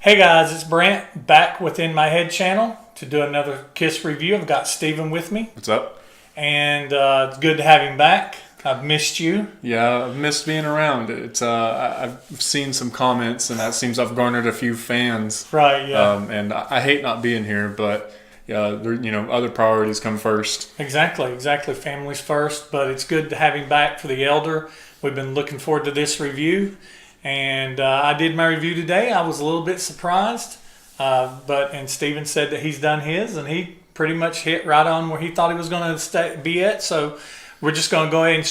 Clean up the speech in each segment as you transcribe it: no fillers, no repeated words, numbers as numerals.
Hey guys, it's Brent back within my head channel to do another Kiss review. I've got Steven with me. What's up? And it's good to have him back. I've missed you. Yeah, I've missed being around. I've seen some comments, and that seems I've garnered a few fans. Right, yeah. And I hate not being here, but yeah, other priorities come first. Exactly. Family's first, but it's good to have him back for the Elder. We've been looking forward to this review. And I did my review today. I was a little bit surprised, and Steven said that he's done his, and he pretty much hit right on where he thought he was going to be at. So we're just going to go ahead and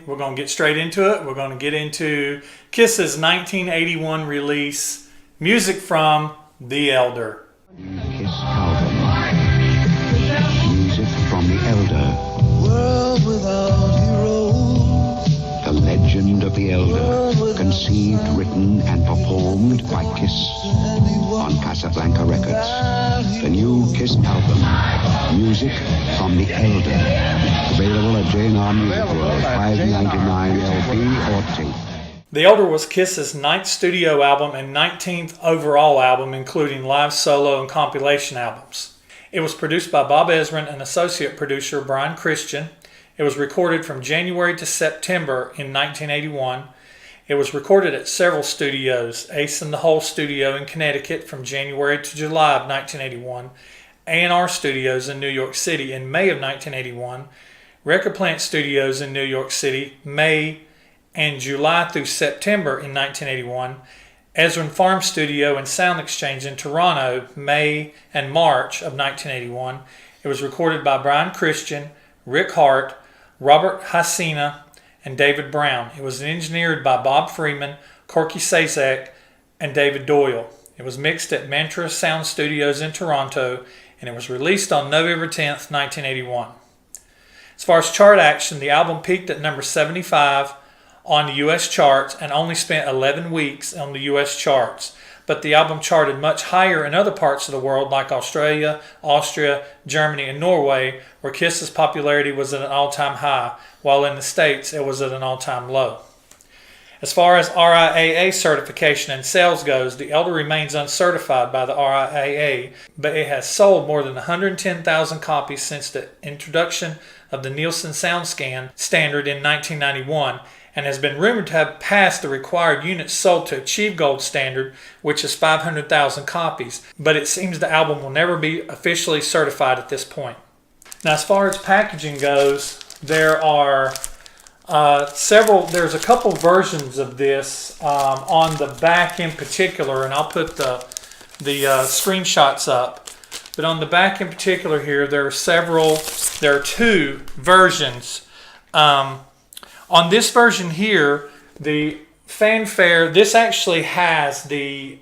We're going to get straight into it. We're going to get into Kiss's 1981 release, music from The Elder. Kiss album. Music from The Elder. World without heroes. The legend of The Elder. Conceived, written, and performed by Kiss on Casablanca Records. The new Kiss album, Music from The Elder. Available at J&R Music World, $5.99 LP or tape. The Elder was Kiss's 9th studio album and 19th overall album, including live, solo, and compilation albums. It was produced by Bob Ezrin and associate producer Brian Christian. It was recorded from January to September in 1981. It was recorded at several studios: Ace in the Hole Studio in Connecticut from January to July of 1981, A&R Studios in New York City in May of 1981, Record Plant Studios in New York City, May and July through September in 1981, Ezrin Farm Studio and Sound Exchange in Toronto, May and March of 1981. It was recorded by Brian Christian, Rick Hart, Robert Hasina, and David Brown. It was engineered by Bob Freeman, Corky Sazak, and David Doyle. It was mixed at Mantra Sound Studios in Toronto, and it was released on November 10th, 1981. As far as chart action, the album peaked at number 75 on the U.S. charts and only spent 11 weeks on the U.S. charts. But the album charted much higher in other parts of the world like Australia, Austria, Germany, and Norway, where Kiss's popularity was at an all-time high, while in the States it was at an all-time low. As far as RIAA certification and sales goes, The Elder remains uncertified by the RIAA, but it has sold more than 110,000 copies since the introduction of the Nielsen SoundScan standard in 1991, and has been rumored to have passed the required units sold to achieve gold standard, which is 500,000 copies. But it seems the album will never be officially certified at this point. Now, as far as packaging goes, there are there's a couple versions of this on the back in particular, and I'll put the screenshots up. But on the back in particular here, there are two versions. On this version here, the Fanfare, this actually has the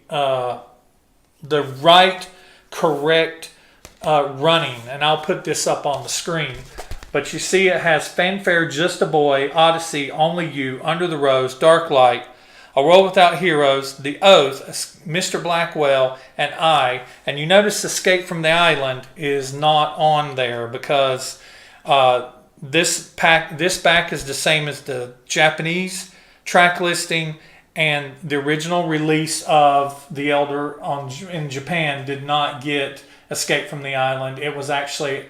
right, correct running, and I'll put this up on the screen. But you see it has Fanfare, Just a Boy, Odyssey, Only You, Under the Rose, Dark Light, A World Without Heroes, The Oath, Mr. Blackwell, and I. And you notice Escape from the Island is not on there because this back is the same as the Japanese track listing, and the original release of The Elder in Japan did not get Escape from the Island. It was actually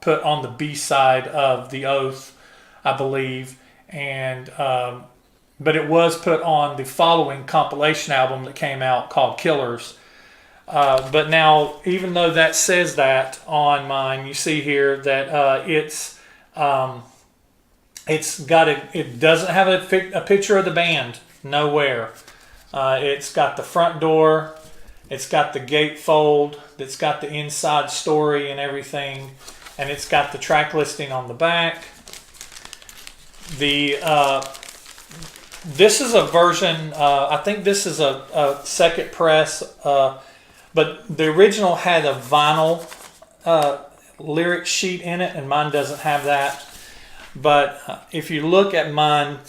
put on the B-side of The Oath, I believe, and but it was put on the following compilation album that came out called Killers. But now, even though that says that on mine, you see here that it doesn't have a picture of the band nowhere. It's got the front door, it's got the gatefold, it's got the inside story and everything, and it's got the track listing on the back. This is a version, I think this is a second press, but the original had a vinyl lyric sheet in it, and mine doesn't have that. But if you look at mine,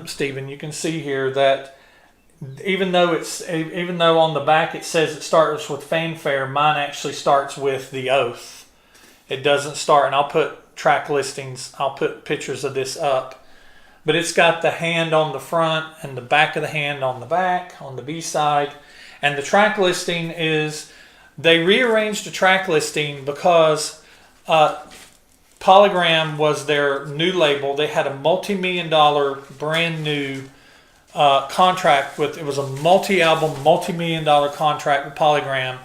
Steven, you can see here that even though on the back it says it starts with Fanfare, mine actually starts with The Oath. It doesn't start, and I'll put track listings, I'll put pictures of this up. But it's got the hand on the front and the back of the hand on the back, on the B side. And the track listing is, they rearranged the track listing because Polygram was their new label. They had a multi-million-dollar brand new contract with, it was a multi-album, multi-million-dollar contract with Polygram.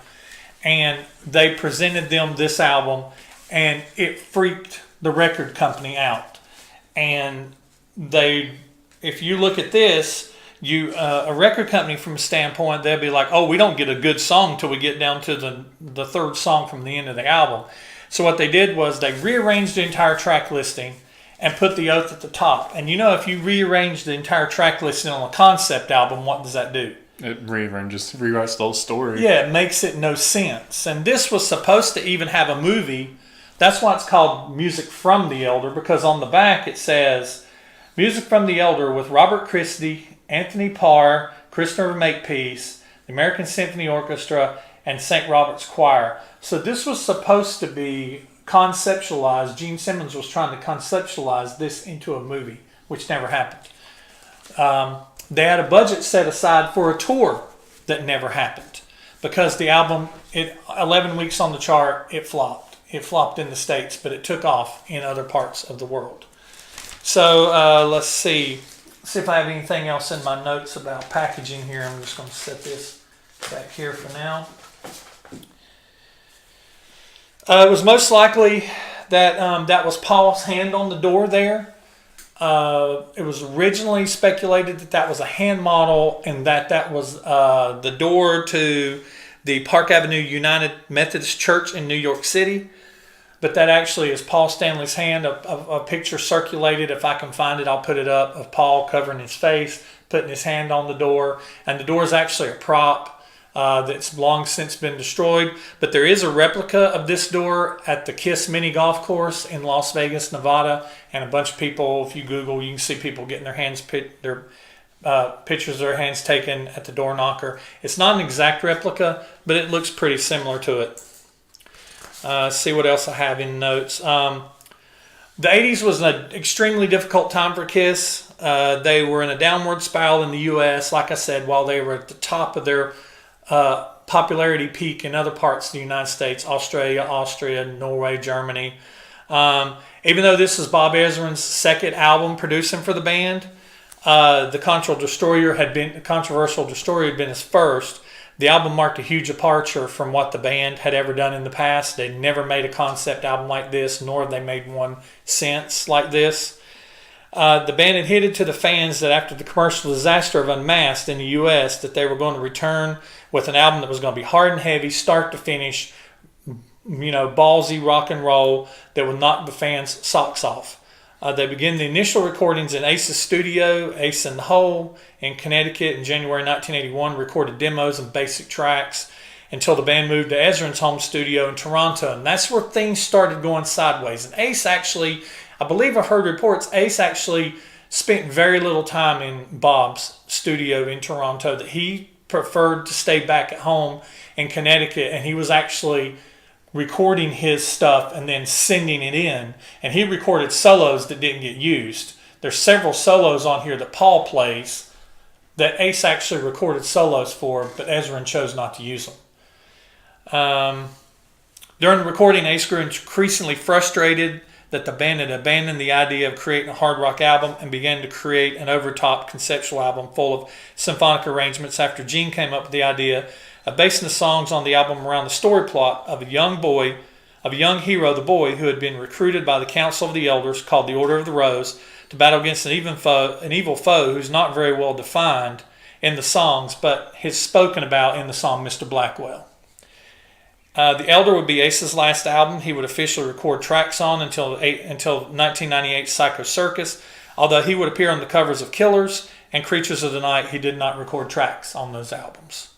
And they presented them this album, and it freaked the record company out. And if you look at this, a record company from a standpoint, they'll be like, oh, we don't get a good song till we get down to the third song from the end of the album. So what they did was they rearranged the entire track listing and put The Oath at the top. And if you rearrange the entire track listing on a concept album, what does that do? It rewrites the whole story. Yeah, it makes it no sense. And this was supposed to even have a movie. That's why it's called Music from the Elder, because on the back it says, Music from the Elder with Robert Christie, Anthony Parr, Christopher Makepeace, the American Symphony Orchestra, and St. Robert's Choir. So this was supposed to be conceptualized. Gene Simmons was trying to conceptualize this into a movie, which never happened. They had a budget set aside for a tour that never happened because the album, 11 weeks on the chart, it flopped. It flopped in the States, but it took off in other parts of the world. So let's see if I have anything else in my notes about packaging here. I'm just going to set this back here for now. It was most likely that that was Paul's hand on the door there. It was originally speculated that was a hand model and that was the door to the Park Avenue United Methodist Church in New York City. But that actually is Paul Stanley's hand. A picture circulated. If I can find it, I'll put it up, of Paul covering his face, putting his hand on the door. And the door is actually a prop that's long since been destroyed. But there is a replica of this door at the Kiss Mini Golf Course in Las Vegas, Nevada. And a bunch of people, if you Google, you can see people getting their hands pictures of their hands taken at the door knocker. It's not an exact replica, but it looks pretty similar to it. See what else I have in notes. The 80s was an extremely difficult time for Kiss. They were in a downward spiral in the U.S., like I said, while they were at the top of their popularity peak in other parts of the United States, Australia, Austria, Norway, Germany. Even though this is Bob Ezrin's second album producing for the band, the Controversial Destroyer had been his first. The album marked a huge departure from what the band had ever done in the past. They never made a concept album like this, nor have they made one since like this. The band had hinted to the fans that after the commercial disaster of Unmasked in the U.S., that they were going to return with an album that was going to be hard and heavy, start to finish, ballsy rock and roll that would knock the fans' socks off. They began the initial recordings in Ace's studio, Ace in the Hole, in Connecticut in January 1981, recorded demos and basic tracks until the band moved to Ezrin's home studio in Toronto. And that's where things started going sideways. And Ace actually, I believe I've heard reports, Ace actually spent very little time in Bob's studio in Toronto, that he preferred to stay back at home in Connecticut, and he was actually recording his stuff and then sending it in. And he recorded solos that didn't get used. There's several solos on here that Paul plays that Ace actually recorded solos for, but Ezrin chose not to use them. During the recording, Ace grew increasingly frustrated that the band had abandoned the idea of creating a hard rock album and began to create an overtop conceptual album full of symphonic arrangements after Gene came up with the idea of basing the songs on the album around the story plot of a young hero, the boy, who had been recruited by the Council of the Elders, called the Order of the Rose, to battle against an evil foe who's not very well defined in the songs, but is spoken about in the song Mr. Blackwell. The Elder would be Ace's last album he would officially record tracks on until 1998's Psycho Circus. Although he would appear on the covers of Killers and Creatures of the Night, he did not record tracks on those albums.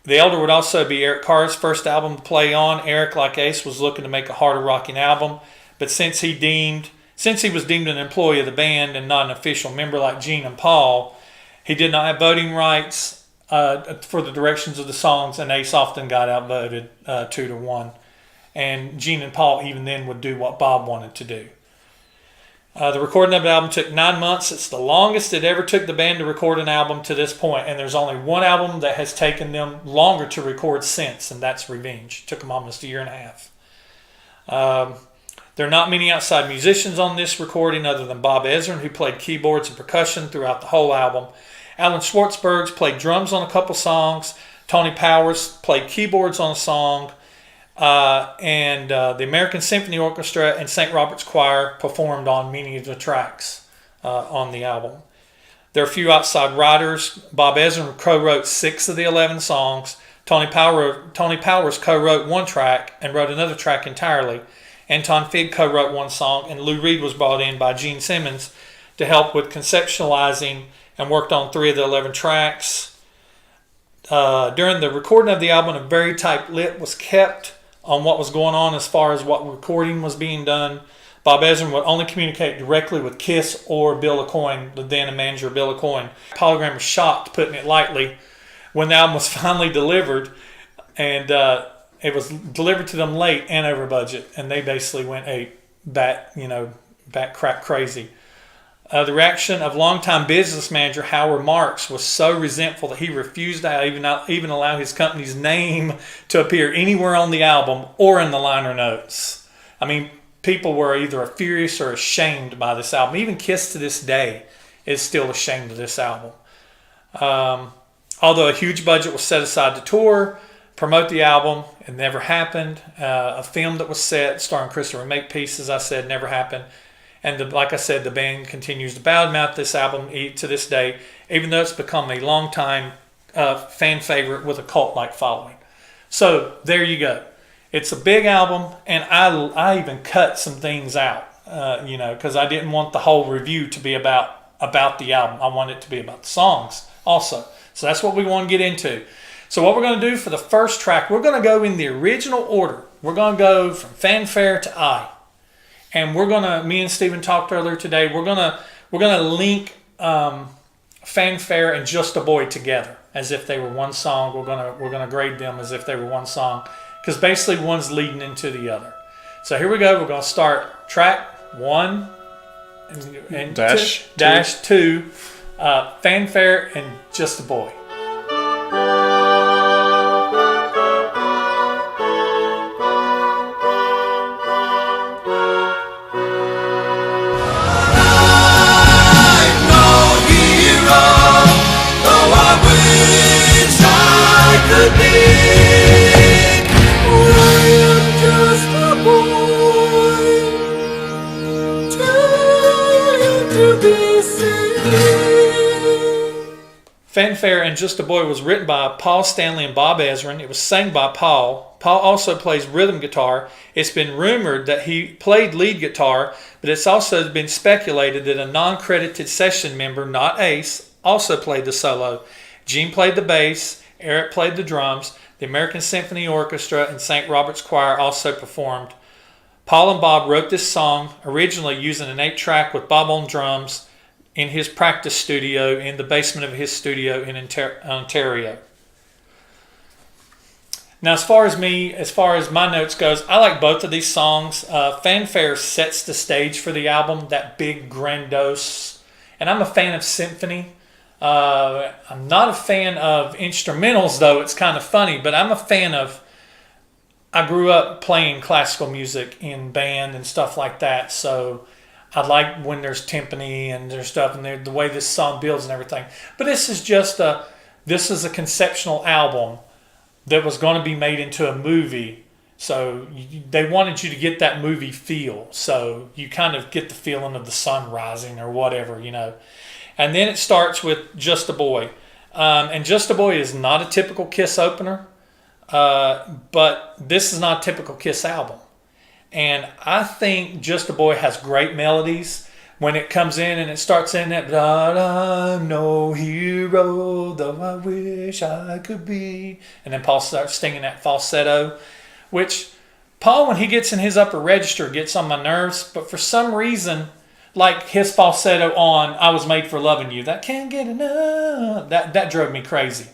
The Elder would also be Eric Carr's first album to play on. Eric, like Ace, was looking to make a harder rocking album, but since he was deemed an employee of the band and not an official member like Gene and Paul, he did not have voting rights for the directions of the songs, and Ace often got outvoted 2-1. And Gene and Paul even then would do what Bob wanted to do. The recording of the album took 9 months. It's the longest it ever took the band to record an album to this point, and there's only one album that has taken them longer to record since, and that's Revenge. It took them almost a year and a half. There are not many outside musicians on this recording other than Bob Ezrin, who played keyboards and percussion throughout the whole album. Alan Schwartzberg played drums on a couple songs. Tony Powers played keyboards on a song. And the American Symphony Orchestra and St. Robert's Choir performed on many of the tracks on the album. There are a few outside writers. Bob Ezrin co-wrote 6 of the 11 songs. Tony Powers co-wrote 1 track and wrote another track entirely. Anton Fig co-wrote 1 song, and Lou Reed was brought in by Gene Simmons to help with conceptualizing and worked on 3 of the 11 tracks. During the recording of the album, a very tight lip was kept on what was going on as far as what recording was being done. Bob Ezrin would only communicate directly with Kiss or Bill Aucoin, the then manager Bill Aucoin. Polygram was shocked, putting it lightly, when the album was finally delivered, and it was delivered to them late and over budget, and they basically went bat crack crazy. The reaction of longtime business manager Howard Marks was so resentful that he refused to even allow his company's name to appear anywhere on the album or in the liner notes. I mean, people were either furious or ashamed by this album. Even Kiss to this day is still ashamed of this album. Although a huge budget was set aside to tour, promote the album, it never happened. A film that was set starring Christopher Makepeace, as I said, never happened. And like I said, the band continues to badmouth this album to this day, even though it's become a long-time fan favorite with a cult-like following. So there you go. It's a big album, and I even cut some things out, because I didn't want the whole review to be about the album. I wanted it to be about the songs also. So that's what we want to get into. So what we're going to do for the first track, we're going to go in the original order. We're going to go from Fanfare to I. And me and Stephen talked earlier today, we're gonna link Fanfare and Just a Boy together as if they were one song. We're gonna grade them as if they were one song, because basically one's leading into the other. So here we go. We're gonna start track 1 and dash two, Fanfare and Just a Boy. Fanfare and Just a Boy was written by Paul Stanley and Bob Ezrin. It was sang by Paul. Paul also plays rhythm guitar. It's been rumored that he played lead guitar, but it's also been speculated that a non-credited session member, not Ace, also played the solo. Gene played the bass. Eric played the drums. The American Symphony Orchestra and St. Robert's Choir also performed. Paul and Bob wrote this song originally using an 8-track with Bob on drums in his practice studio in the basement of his studio in Ontario. Now, as far as my notes goes, I like both of these songs. Fanfare sets the stage for the album, that big grandiose, and I'm a fan of symphony. I'm not a fan of instrumentals, though. It's kind of funny, but I'm a fan of, I grew up playing classical music in band and stuff like that, so I like when there's timpani and there's stuff and the way this song builds and everything. But this is a conceptual album that was going to be made into a movie. So they wanted you to get that movie feel. So you kind of get the feeling of the sun rising or whatever, And then it starts with Just a Boy. And Just a Boy is not a typical Kiss opener. But this is not a typical Kiss album. And I think Just a Boy has great melodies. When it comes in and it starts in that, but I'm no hero, though I wish I could be. And then Paul starts singing that falsetto, which Paul, when he gets in his upper register, gets on my nerves. But for some reason, like his falsetto on I Was Made for Loving You, that can't get enough, that drove me crazy.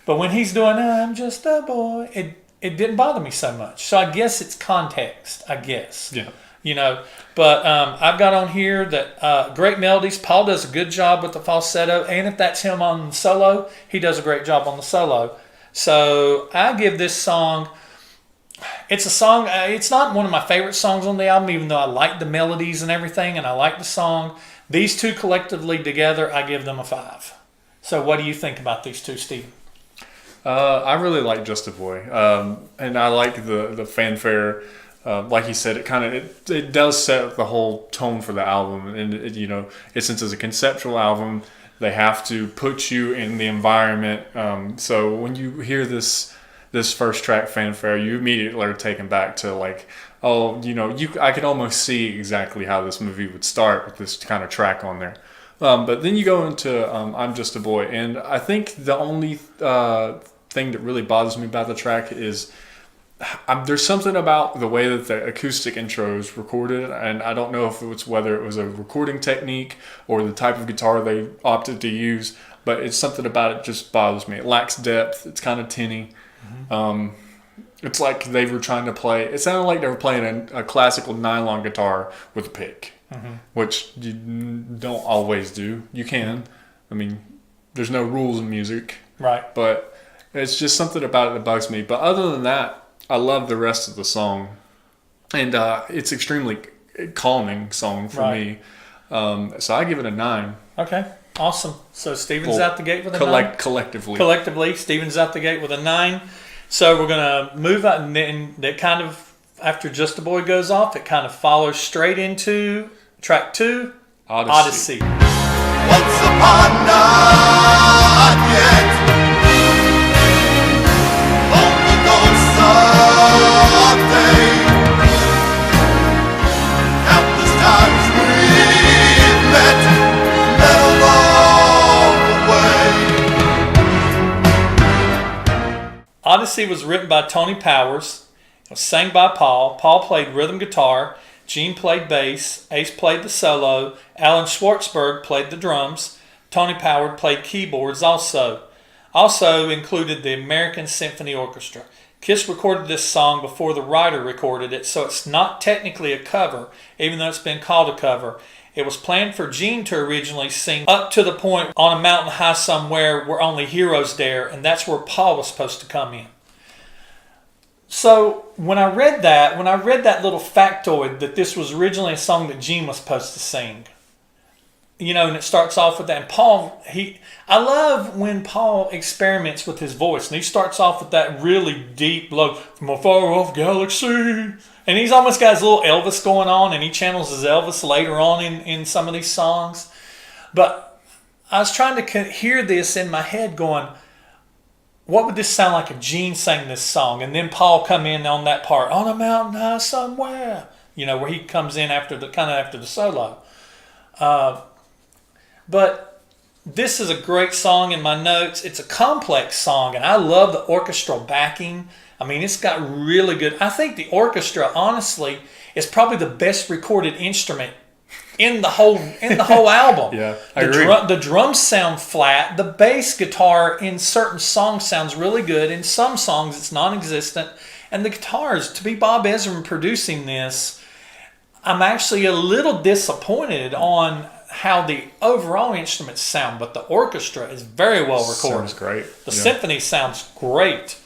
But when he's doing I'm Just a Boy, it didn't bother me so much. So I guess it's context, I guess. Yeah. you know. But I've got on here that great melodies. Paul does a good job with the falsetto, and if that's him on the solo, he does a great job on the solo. So I give this song. It's a song. It's not one of my favorite songs on the album, even though I like the melodies and everything, and I like the song. These two collectively together, I give them a 5. So what do you think about these two, Stephen? I really like Just a Boy, and I like the fanfare. Like you said, it does set the whole tone for the album, and since it's a conceptual album, they have to put you in the environment. So when you hear this first track, Fanfare, you immediately are taken back to like, I could almost see exactly how this movie would start with this kind of track on there. But then you go into I'm Just a Boy, and I think the only thing that really bothers me about the track is there's something about the way that the acoustic intro is recorded, and I don't know if it's whether it was a recording technique or the type of guitar they opted to use, but it's something about it just bothers me. It lacks depth. It's kind of tinny. Mm-hmm. It's like they were trying to play. It sounded like they were playing a classical nylon guitar with a pick, mm-hmm. which you don't always do. You can. I mean, there's no rules in music, right? But it's just something about it that bugs me. But other than that, I love the rest of the song, and it's extremely calming song for me. So I give it a 9. Okay, awesome. So Stephen's out the gate with a 9. Collectively, Stephen's out the gate with a 9. So we're gonna move out, and that kind of after Just a Boy goes off, it kind of follows straight into track 2, Odyssey. Once upon not yet. Odyssey was written by Tony Powers. It was sang by Paul. Paul played rhythm guitar. Gene played bass. Ace played the solo. Alan Schwartzberg played the drums. Tony Powers played keyboards also. Also included the American Symphony Orchestra. Kiss recorded this song before the writer recorded it, so it's not technically a cover, even though it's been called a cover. It was planned for Gene to originally sing Up to the Point on a Mountain High Somewhere Where Only Heroes Dare, and that's where Paul was supposed to come in. So when I read that little factoid that this was originally a song that Gene was supposed to sing, and it starts off with that. And Paul, I love when Paul experiments with his voice, and he starts off with that really deep, low, from a far off galaxy. And he's almost got his little Elvis going on, and he channels his Elvis later on in some of these songs. But I was trying to hear this in my head going, what would this sound like if Gene sang this song? And then Paul come in on that part, on a mountain high somewhere, where he comes in after the solo. But this is a great song in my notes. It's a complex song, and I love the orchestral backing. I mean, it's got really good. I think the orchestra, honestly, is probably the best recorded instrument in the whole album. Yeah, I agree. The drums sound flat. The bass guitar in certain songs sounds really good. In some songs, it's non-existent. And the guitars, to be Bob Ezrin producing this, I'm actually a little disappointed on how the overall instruments sound, but the orchestra is very well recorded. Sounds great. The symphony sounds great.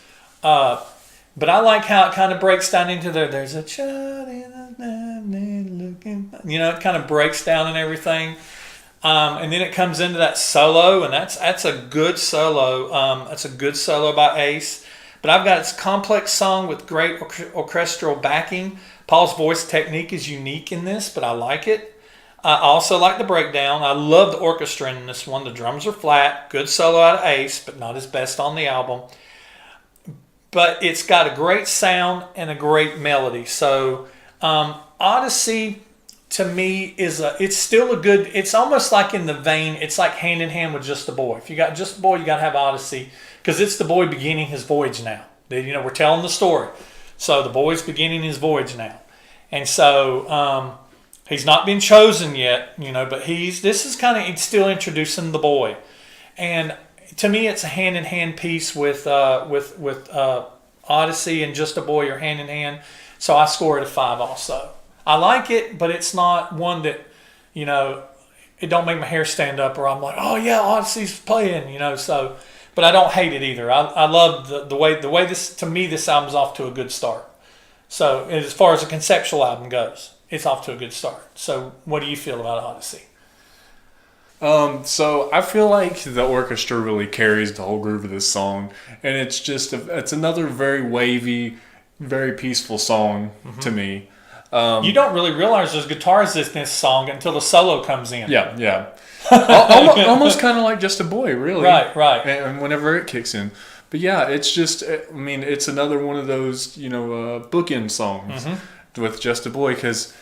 But I like how it kind of breaks down into there's a child in the looking, it kind of breaks down and everything. And then it comes into that solo, and that's a good solo. That's a good solo by Ace. But I've got this complex song with great orchestral backing. Paul's voice technique is unique in this, but I like it. I also like the breakdown. I love the orchestra in this one. The drums are flat. Good solo out of Ace, but not his best on the album. But it's got a great sound and a great melody. So Odyssey, to me, it's still a good, it's almost like in the vein, it's like hand in hand with Just a Boy. If you got Just a Boy, you got to have Odyssey, because it's the boy beginning his voyage now. We're telling the story. So the boy's beginning his voyage now. And so he's not been chosen yet, but this is it's still introducing the boy. And to me, it's a hand-in-hand piece with Odyssey and Just a Boy are hand-in-hand. So I score it a 5 also. I like it, but it's not one that, it don't make my hair stand up, or I'm like, oh yeah, Odyssey's playing, so. But I don't hate it either. I love the way this, to me, this album's off to a good start. So as far as a conceptual album goes, it's off to a good start. So what do you feel about Odyssey? So I feel like the orchestra really carries the whole groove of this song, and it's just it's another very wavy, very peaceful song to me. You don't really realize there's guitars in this song until the solo comes in. Yeah. Almost kind of like Just a Boy, really. Right. And whenever it kicks in. But yeah, it's just, it's another one of those, bookend songs with Just a Boy, because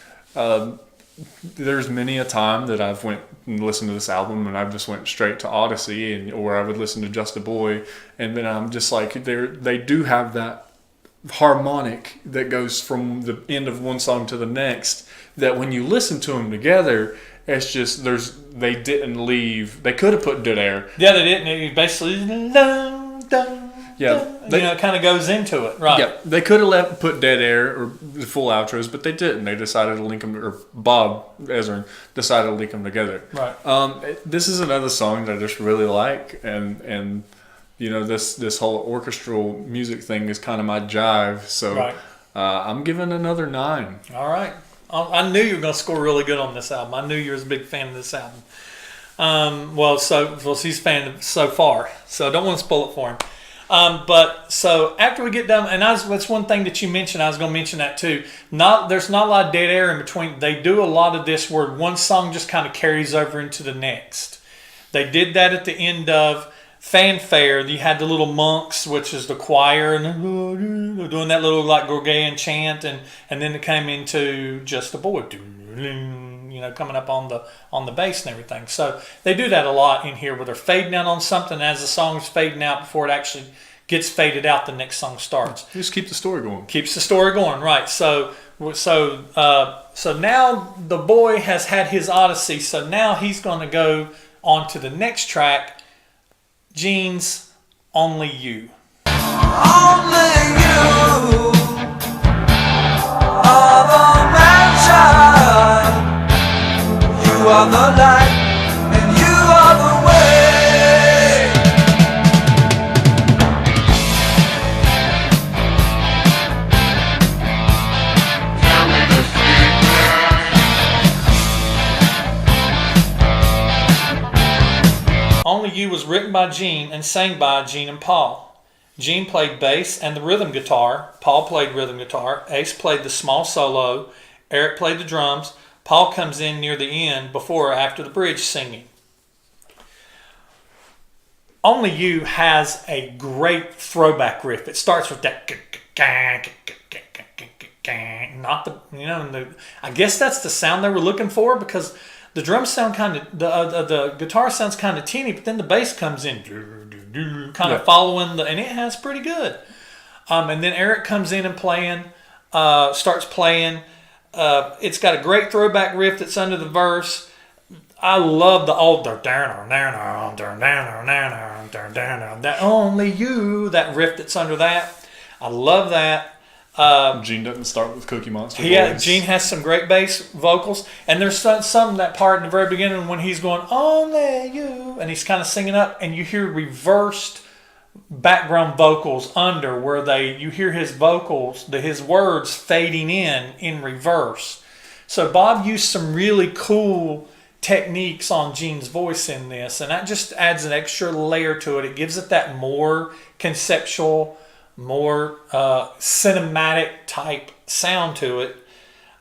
there's many a time that I've went and listened to this album and I've just went straight to Odyssey, or I would listen to Just a Boy, and then I'm just like, they do have that harmonic that goes from the end of one song to the next, that when you listen to them together, it's just, they didn't leave. They could have put dead air. Yeah, they didn't. It basically, it kind of goes into it, right? Yeah, they could have put dead air or the full outros, but they didn't. They decided to link them, or Bob Ezrin decided to link them together. Right. This is another song that I just really like, and this whole orchestral music thing is kind of my jive. So right. I'm giving another 9. All right. I knew you were going to score really good on this album. I knew you were a big fan of this album. He's a fan so far, so I don't want to spoil it for him. But so after we get done, and that's one thing that you mentioned, I was going to mention that too. There's not a lot of dead air in between. They do a lot of this where one song just kind of carries over into the next. They did that at the end of Fanfare. You had the little monks, which is the choir, and doing that little like Gregorian chant, and then it came into Just a Boy, coming up on the bass and everything. So they do that a lot in here, where they're fading out on something as the song's fading out before it actually gets faded out. The next song starts. Just keep the story going. Keeps the story going, right? So now the boy has had his Odyssey. So now he's going to go on to the next track. Gene's Only You. Only you are the mansion. You are the light, and you are the way. Tell me the secret. Only You was written by Gene and sang by Gene and Paul. Gene played bass and the rhythm guitar. Paul played rhythm guitar. Ace played the small solo. Eric played the drums. Paul comes in near the end, before or after the bridge singing. Only You has a great throwback riff. It starts with that, not the, I guess that's the sound they were looking for, because the drums sound kind of, the guitar sounds kind of teeny, but then the bass comes in, kind of following and it has pretty good. And then Eric comes in and starts playing. It's got a great throwback riff that's under the verse. I love the old that Only You, that riff that's under that. I love that. Gene doesn't start with Cookie Monster. Yeah, Gene has some great bass vocals, and there's some that part in the very beginning when he's going Only You, and he's kind of singing up, and you hear reversed background vocals under where you hear his vocals, his words fading in reverse. So Bob used some really cool techniques on Gene's voice in this, and that just adds an extra layer to it. It gives it that more conceptual, more cinematic type sound to it.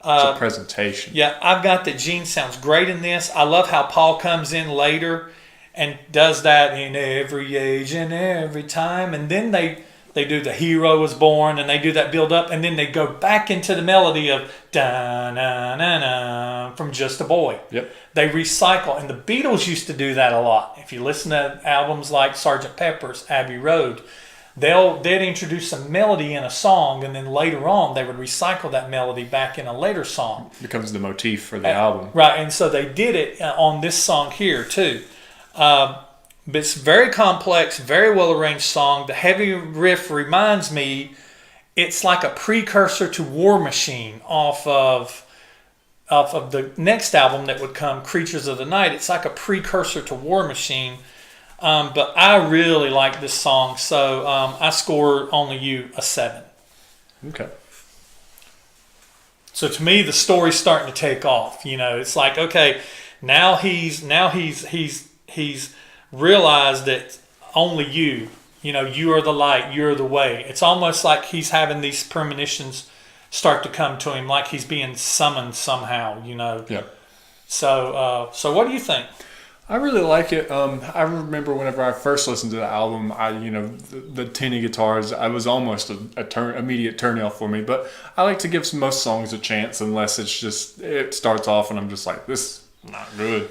It's a presentation. Yeah, I've got that Gene sounds great in this. I love how Paul comes in later and does that in every age and every time. And then they do The Hero Was Born, and they do that build up, and then they go back into the melody of da-na-na-na from Just a Boy. Yep. They recycle, and the Beatles used to do that a lot. If you listen to albums like Sgt. Pepper's, Abbey Road, they'd introduce a melody in a song, and then later on they would recycle that melody back in a later song. It becomes the motif for the album. Right, and so they did it on this song here too. But it's very complex, very well arranged song. The heavy riff reminds me, it's like a precursor to War Machine off of off of the next album that would come, Creatures of the Night. It's like a precursor to War Machine. But I really like this song, so I score Only You a 7. Okay. So to me, the story's starting to take off. It's like, okay, now he's realized that only you, you are the light, you're the way. It's almost like he's having these premonitions start to come to him, like he's being summoned somehow. Yeah. So what do you think? I really like it. I remember whenever I first listened to the album, the tinny guitars, I was almost immediate turnoff for me. But I like to give most songs a chance, unless it starts off and I'm just like, this is not good.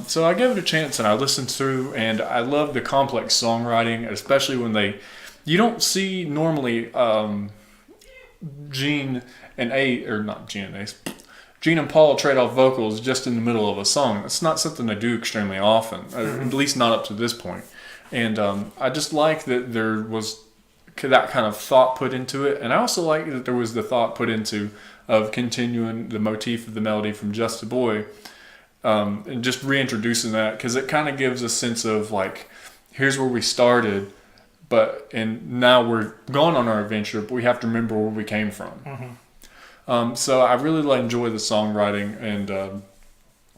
So I gave it a chance and I listened through, and I love the complex songwriting, especially when you don't see normally Gene and Paul trade off vocals just in the middle of a song. That's not something they do extremely often, at least not up to this point. And I just like that there was that kind of thought put into it. And I also like that there was the thought put into of continuing the motif of the melody from Just a Boy, and just reintroducing that, because it kind of gives a sense of like, here's where we started, and now we're gone on our adventure, but we have to remember where we came from. So I really enjoy the songwriting, and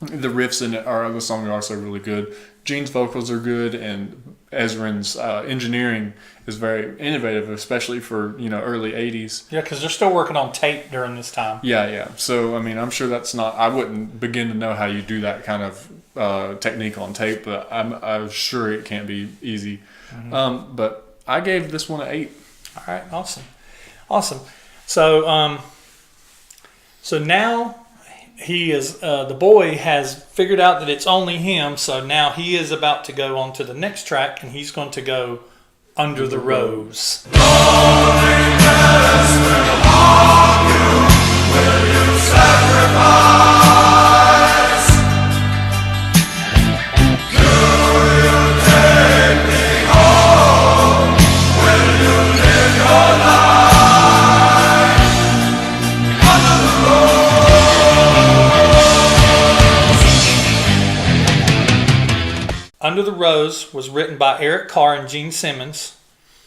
the riffs in it the song are also really good. Gene's vocals are good, and Ezrin's engineering is very innovative, especially for early 80s. Yeah, because they're still working on tape during this time. Yeah. So I mean, I'm sure that's not. I wouldn't begin to know how you do that kind of technique on tape, but I'm sure it can't be easy. But I gave this one an 8. All right, awesome. So now he is the boy has figured out that it's only him. So now he is about to go on to the next track, and he's going to go Under the Rose. Under the Rose was written by Eric Carr and Gene Simmons.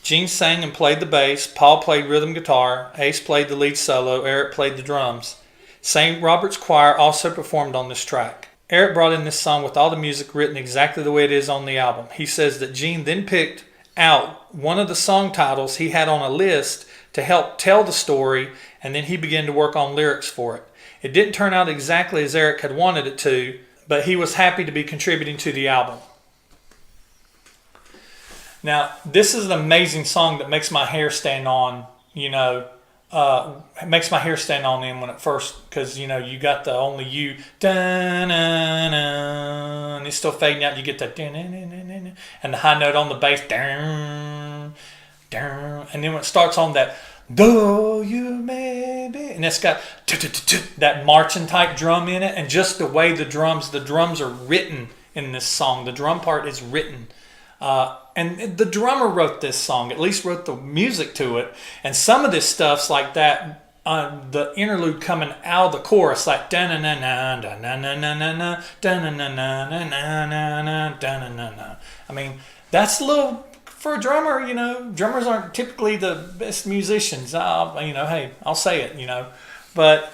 Gene sang and played the bass. Paul played rhythm guitar. Ace played the lead solo. Eric played the drums. St. Robert's Choir also performed on this track. Eric brought in this song with all the music written exactly the way it is on the album. He says that Gene then picked out one of the song titles he had on a list to help tell the story, and then he began to work on lyrics for it. It didn't turn out exactly as Eric had wanted it to, but he was happy to be contributing to the album. Now, this is an amazing song that makes my hair stand on, it makes my hair stand on end when it first, because, you got the Only You, and it's still fading out. You get that, and the high note on the bass, and then when it starts on that, though you may be, and it's got that marching type drum in it, and just the way the drums are written in this song. The drum part is written. And the drummer wrote this song, at least wrote the music to it. And some of this stuff's like that, the interlude coming out of the chorus, like da-na-na-na, da-na-na-na-na, da-na-na-na-na, da-na-na-na. I mean, that's a little, for a drummer, drummers aren't typically the best musicians. Hey, I'll say it, But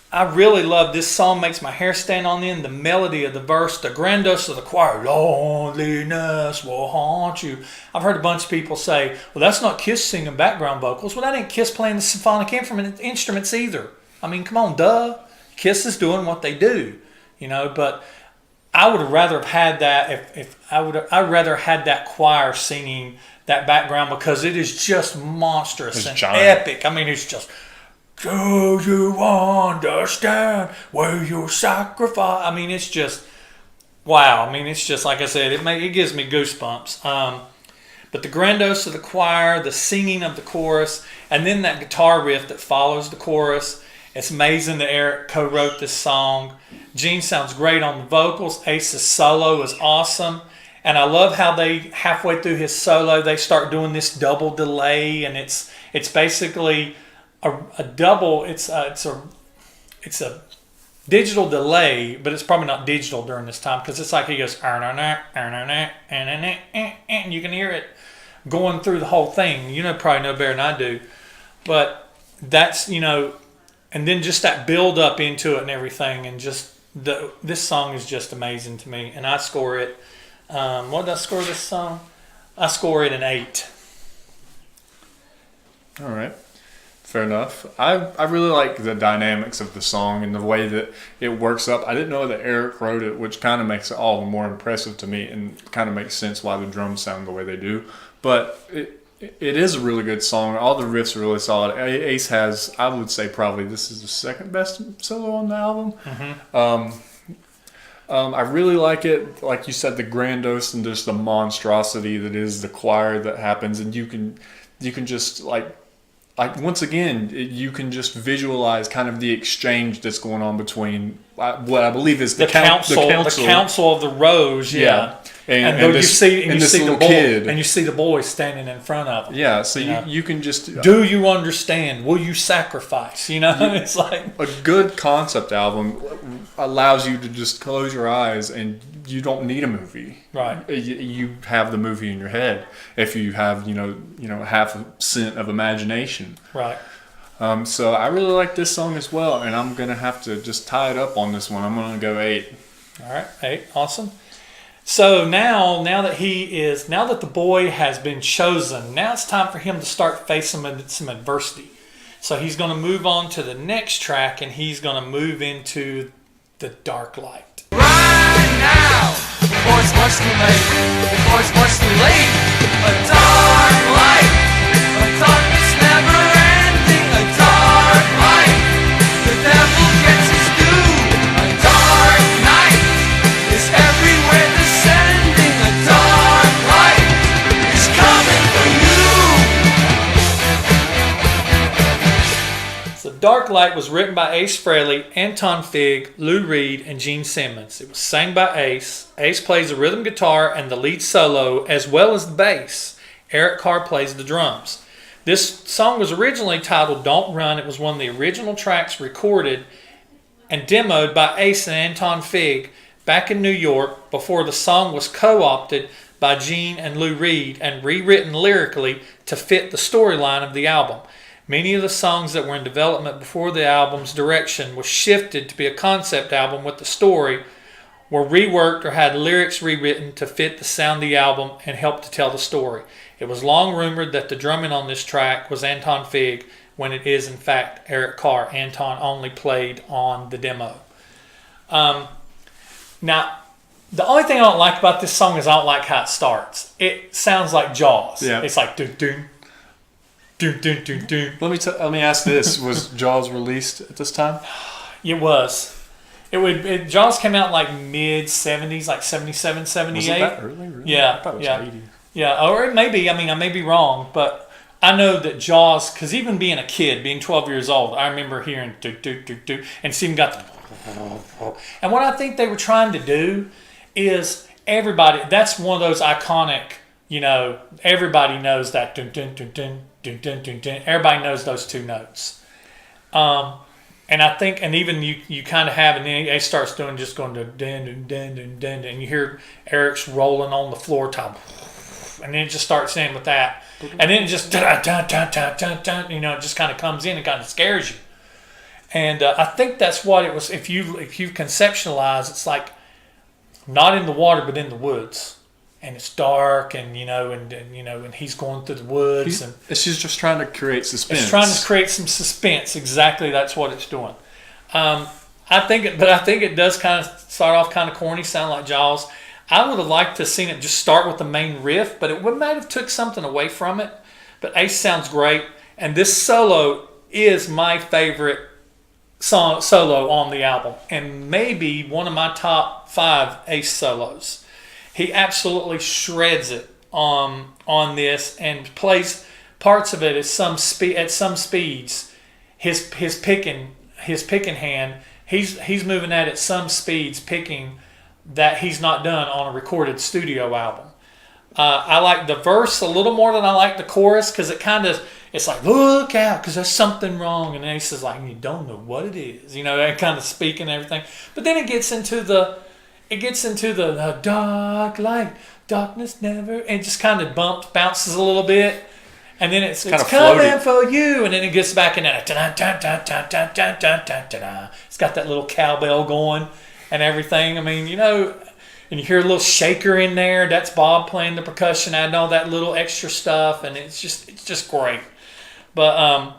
I really love this song. Makes my hair stand on end. The melody of the verse, the grandiose of the choir, loneliness will haunt you. I've heard a bunch of people say, well, that's not Kiss singing background vocals. Well, that ain't Kiss playing the symphonic instruments either. I mean, come on, duh. Kiss is doing what they do, but I would have rather have had that I'd rather had that choir singing that background, because it is just monstrous and epic. I mean, it's just, do you understand where you sacrifice? I mean, it's just, wow. I mean, it's just, like I said, it gives me goosebumps. But the grandiose of the choir, the singing of the chorus, and then that guitar riff that follows the chorus. It's amazing that Eric co-wrote this song. Gene sounds great on the vocals. Ace's solo is awesome. And I love how they, halfway through his solo, they start doing this double delay, and it's basically a double. It's a digital delay, but it's probably not digital during this time because it's like he goes, and you can hear it going through the whole thing. You know, probably know better than I do. But that's, you know, and then just that build up into it and everything, and just this song is just amazing to me. And I score it, what did I score this song? I score it an 8. All right. Fair enough. I really like the dynamics of the song and the way that it works up. I didn't know that Eric wrote it, which kind of makes it all the more impressive to me and kind of makes sense why the drums sound the way they do. But it is a really good song. All the riffs are really solid. Ace has, I would say, probably this is the second best solo on the album. I really like it. Like you said, the grandiose and just the monstrosity that is the choir that happens, and you can just like once again, you can just visualize kind of the exchange that's going on between what I believe is the council of the Rose, yeah. And you see the boy, kid, and you see the boy standing in front of him. Yeah, so you can just do you understand? Will you sacrifice? You know, it's like a good concept album allows you to just close your eyes and you don't need a movie. Right. You have the movie in your head if you have half a cent of imagination. Right. So I really like this song as well, and I'm gonna have to just tie it up on this one. I'm gonna go 8. All right, 8, awesome. So now that the boy has been chosen, now it's time for him to start facing some adversity. So he's going to move on to the next track, and he's going to move into the dark light. Right now, before it's much too late, before it's much too late, a dark light, a darkness never ending, a dark light, the devil gets his due, a dark night is everywhere descending, a dark light is coming for you. So Dark Light was written by Ace Frehley, Anton Fig, Lou Reed, and Gene Simmons. It was sang by Ace. Ace plays the rhythm guitar and the lead solo, as well as the bass. Eric Carr plays the drums. This song was originally titled Don't Run. It was one of the original tracks recorded and demoed by Ace and Anton Fig back in New York before the song was co-opted by Gene and Lou Reed and rewritten lyrically to fit the storyline of the album. Many of the songs that were in development before the album's direction was shifted to be a concept album with the story, were reworked or had lyrics rewritten to fit the sound of the album and help to tell the story. It was long rumored that the drumming on this track was Anton Fig, when it is in fact Eric Carr. Anton only played on the demo. Now, the only thing I don't like about this song is I don't like how it starts. It sounds like Jaws. Yeah. It's like doom doom doom doom doom doom. Let me ask this: was Jaws released at this time? It was. Jaws came out like mid 70s, like 77, 78. Was it that early? Really? Yeah, I thought it was yeah. 80. Yeah, or it may be. I mean, I may be wrong, but I know that Jaws, because even being a kid, being 12 years old, I remember hearing do do do do, and Steven got the. And what I think they were trying to do is everybody. That's one of those iconic. You know, everybody knows that dun dun dun dun dun dun dun dun. Everybody knows those two notes. And I think, and even you kind of have, and then he starts doing just going to dun dun dun dun dun, and you hear Eric's rolling on the floor top, and then it just starts in with that, and then it just dun dun dun dun dun dun, you know, it just kind of comes in and kind of scares you. And I think that's what it was. If you conceptualize, it's like not in the water but in the woods. And it's dark, and and he's going through the woods, and she's just trying to create suspense. It's trying to create some suspense. Exactly, that's what it's doing. I think it does kind of start off kind of corny, sound like Jaws. I would have liked to have seen it just start with the main riff, but it might have took something away from it. But Ace sounds great, and this solo is my favorite solo on the album, and maybe one of my top 5 Ace solos. He absolutely shreds it on this and plays parts of it at some speeds. His picking hand, he's moving at some speeds, picking that he's not done on a recorded studio album. I like the verse a little more than I like the chorus, because it kind of it's like, look out, because there's something wrong. And Ace is like, you don't know what it is. That kind of speaking and everything. But then it gets into the dark light, darkness never, and just kind of bounces a little bit. And then it's kind of coming floaty for you. And then it gets back in that. It's got that little cowbell going and everything. I mean, and you hear a little shaker in there. That's Bob playing the percussion, adding all that little extra stuff. And it's just great. But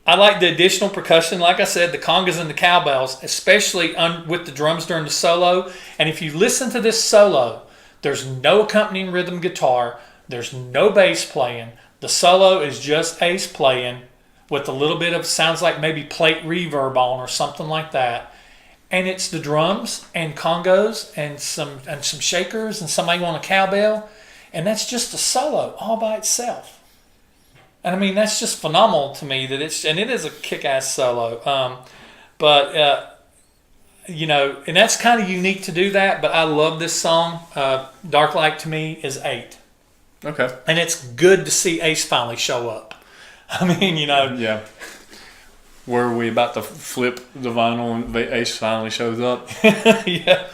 I like the additional percussion. Like I said, the congas and the cowbells, especially with the drums during the solo. And if you listen to this solo, there's no accompanying rhythm guitar. There's no bass playing. The solo is just Ace playing with a little bit of, sounds like maybe plate reverb on or something like that. And it's the drums and congos and some shakers and somebody on a cowbell. And that's just a solo all by itself. And I mean, that's just phenomenal to me and it is a kick-ass solo. And that's kind of unique to do that, but I love this song. Dark Light to me is 8. Okay. And it's good to see Ace finally show up. I mean, Yeah. Were we about to flip the vinyl and Ace finally shows up? yeah.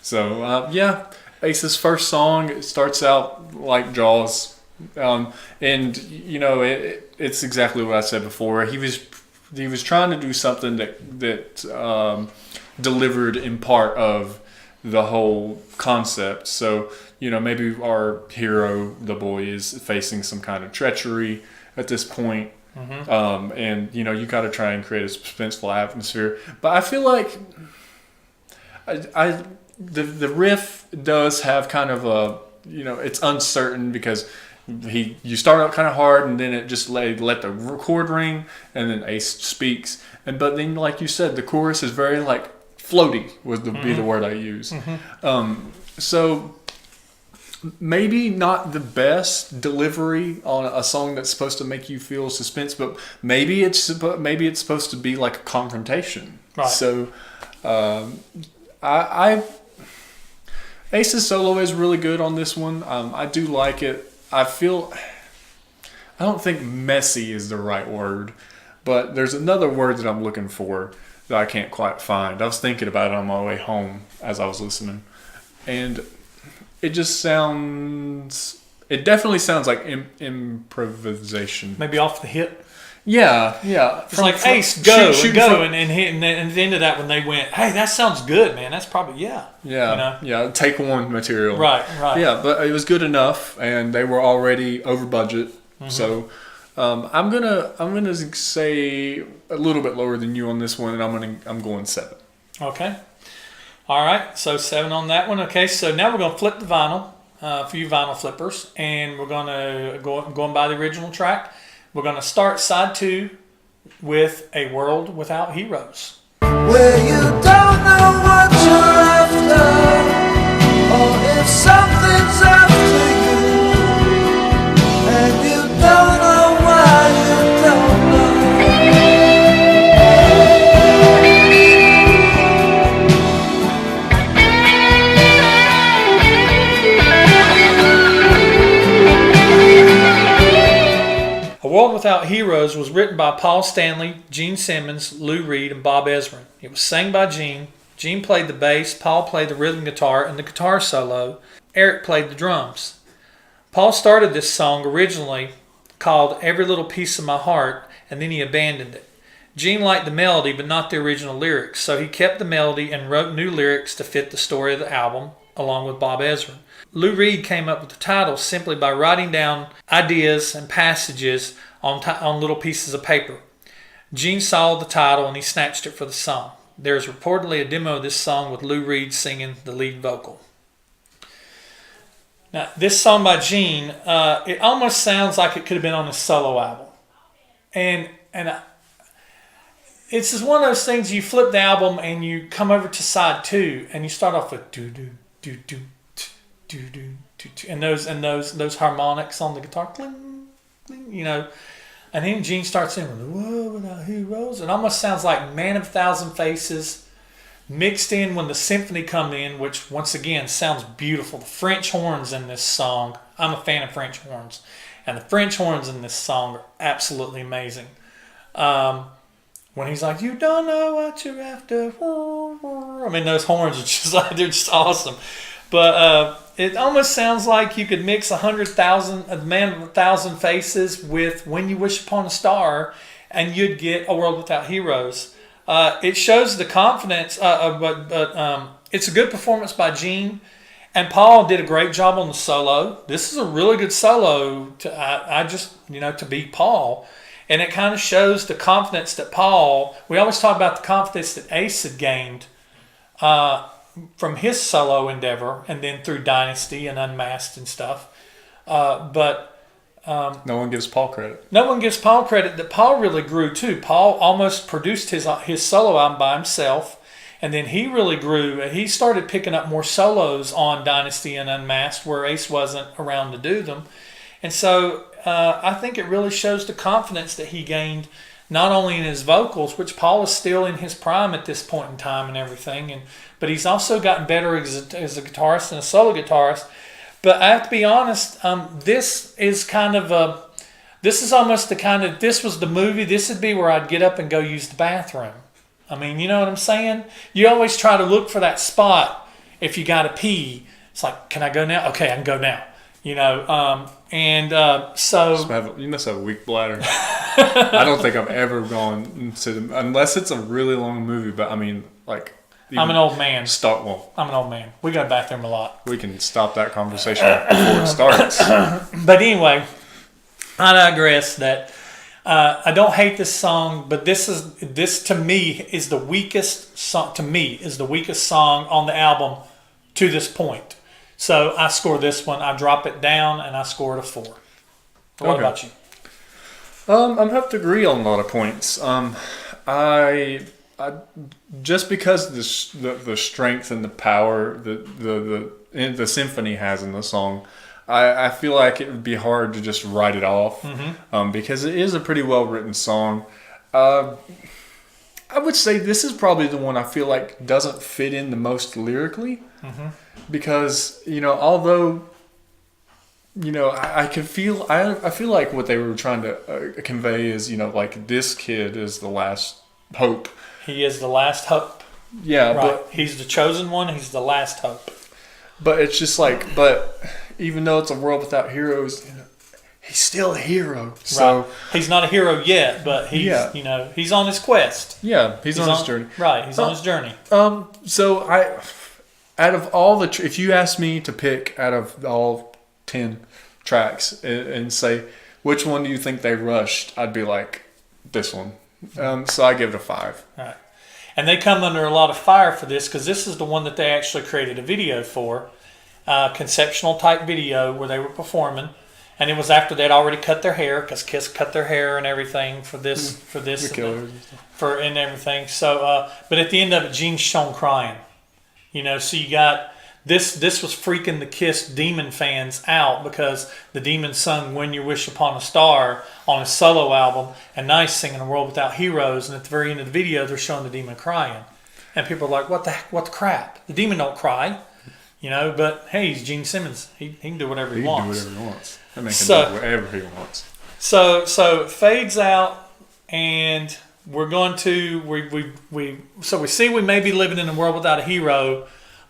So, Ace's first song, it starts out like Jaws. It's exactly what I said before. He was trying to do something that delivered in part of the whole concept. So, maybe our hero, the boy, is facing some kind of treachery at this point. Mm-hmm. You got to try and create a suspenseful atmosphere. But I feel like the riff does have kind of a, it's uncertain because you start out kind of hard and then it just let the chord ring and then Ace speaks. But then, like you said, the chorus is very like floaty would be the word I use. Mm-hmm. So maybe not the best delivery on a song that's supposed to make you feel suspense, but maybe it's supposed to be like a confrontation. Right. So Ace's solo is really good on this one. I do like it. I don't think messy is the right word, but there's another word that I'm looking for that I can't quite find. I was thinking about it on my way home as I was listening, and it definitely sounds like improvisation. Maybe off the hit. Yeah. It's like Ace, go, and at the end of that when they went, hey, that sounds good, man. That's probably, Yeah, take one material. Right. Yeah, but it was good enough, and they were already over budget. Mm-hmm. So I'm gonna say a little bit lower than you on this one, and I'm going 7. Okay. All right, so 7 on that one. Okay, so now we're going to flip the vinyl, a few vinyl flippers, and we're going to going by the original track. We're going to start side 2 with A World Without Heroes. Where you don't know what you're after, or if something's after you, and you don't know why you don't know. A World Without Heroes was written by Paul Stanley, Gene Simmons, Lou Reed, and Bob Ezrin. It was sang by Gene. Gene played the bass, Paul played the rhythm guitar and the guitar solo. Eric played the drums. Paul started this song originally called Every Little Piece of My Heart, and then he abandoned it. Gene liked the melody but not the original lyrics, so he kept the melody and wrote new lyrics to fit the story of the album, along with Bob Ezrin. Lou Reed came up with the title simply by writing down ideas and passages on little pieces of paper. Gene saw the title and he snatched it for the song. There is reportedly a demo of this song with Lou Reed singing the lead vocal. Now, this song by Gene, it almost sounds like it could have been on a solo album. And it's just one of those things, you flip the album and you come over to side 2 and you start off with do-do, do-do, do-do, do-do, and those harmonics on the guitar, cling, cling, and then Gene starts in with the World Without Heroes. It almost sounds like Man of a Thousand Faces mixed in when the symphony comes in, which once again sounds beautiful. The French horns in this song, I'm a fan of French horns. And the French horns in this song are absolutely amazing. When he's like, you don't know what you're after. I mean, those horns are just like, they're just awesome. But it almost sounds like you could mix a Man of 1,000 Faces with When You Wish Upon a Star, and you'd get A World Without Heroes. It shows the confidence, but it's a good performance by Gene. And Paul did a great job on the solo. This is a really good solo to be Paul. And it kind of shows the confidence that Paul, we always talk about the confidence that Ace had gained from his solo endeavor and then through Dynasty and Unmasked and stuff. But no one gives Paul credit. No one gives Paul credit that Paul really grew too. Paul almost produced his solo album by himself. And then he really grew. He started picking up more solos on Dynasty and Unmasked where Ace wasn't around to do them. And so I think it really shows the confidence that he gained not only in his vocals, which Paul is still in his prime at this point in time and everything, but he's also gotten better as a guitarist and a solo guitarist. But I have to be honest, this is almost the kind of, this was the movie, this would be where I'd get up and go use the bathroom. I mean, you know what I'm saying? You always try to look for that spot if you got to pee. It's like, can I go now? Okay, I can go now. You must have a weak bladder. I don't think I've ever gone unless it's a really long movie. But I mean, like, I'm an old man. I'm an old man. We go to the bathroom a lot. We can stop that conversation before it starts. But anyway, I digress. That I don't hate this song, but this to me is the weakest song. To me, is the weakest song on the album to this point. So I score this one. I drop it down and I score it a 4. What about you? I'm have to agree on a lot of points. I just because the strength and the power the symphony has in the song, I feel like it would be hard to just write it off, because it is a pretty well written song. I would say this is probably the one I feel like doesn't fit in the most lyrically, because although I feel like what they were trying to convey is like this kid is the last hope. He is the last hope. Yeah, right. But he's the chosen one. He's the last hope. But it's just like, even though it's a world without heroes, he's still a hero. So right. He's not a hero yet, but he's he's on his quest. Yeah, he's on his journey. Right, he's on his journey. So out of all if you ask me to pick out of all 10 tracks and say which one do you think they rushed, I'd be like this one. So I give it a 5. All right. And they come under a lot of fire for this because this is the one that they actually created a video for, conceptual type video where they were performing, and it was after they'd already cut their hair because Kiss cut their hair and everything for this and everything. So, but at the end of it, Gene's shown crying. So you got this was freaking the Kiss Demon fans out because the Demon sung "When You Wish Upon a Star" on his solo album, and now he's singing "A World Without Heroes." And at the very end of the video, they're showing the Demon crying, and people are like, "What the heck? What the crap? The Demon don't cry." But hey, he's Gene Simmons. He can do whatever he wants. That man can do whatever he wants. So it fades out, and we're going to we see we may be living in a world without a hero,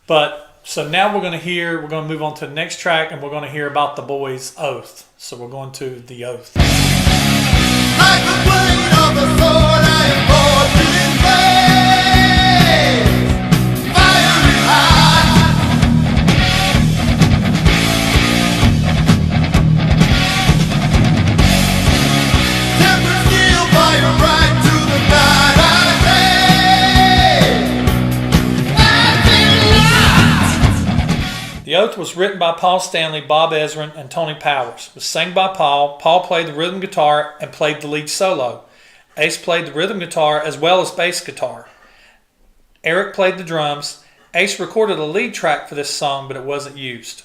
but so now we're going to move on to the next track, and we're going to hear about the boys' oath. So we're going to the oath. Like the blade of a sword, I am forged in flame. Fiery hot. Tempered steel, fire right to the night. I say, The Oath was written by Paul Stanley, Bob Ezrin, and Tony Powers. It was sang by Paul. Paul played the rhythm guitar and played the lead solo. Ace played the rhythm guitar as well as bass guitar. Eric played the drums. Ace recorded a lead track for this song, but it wasn't used.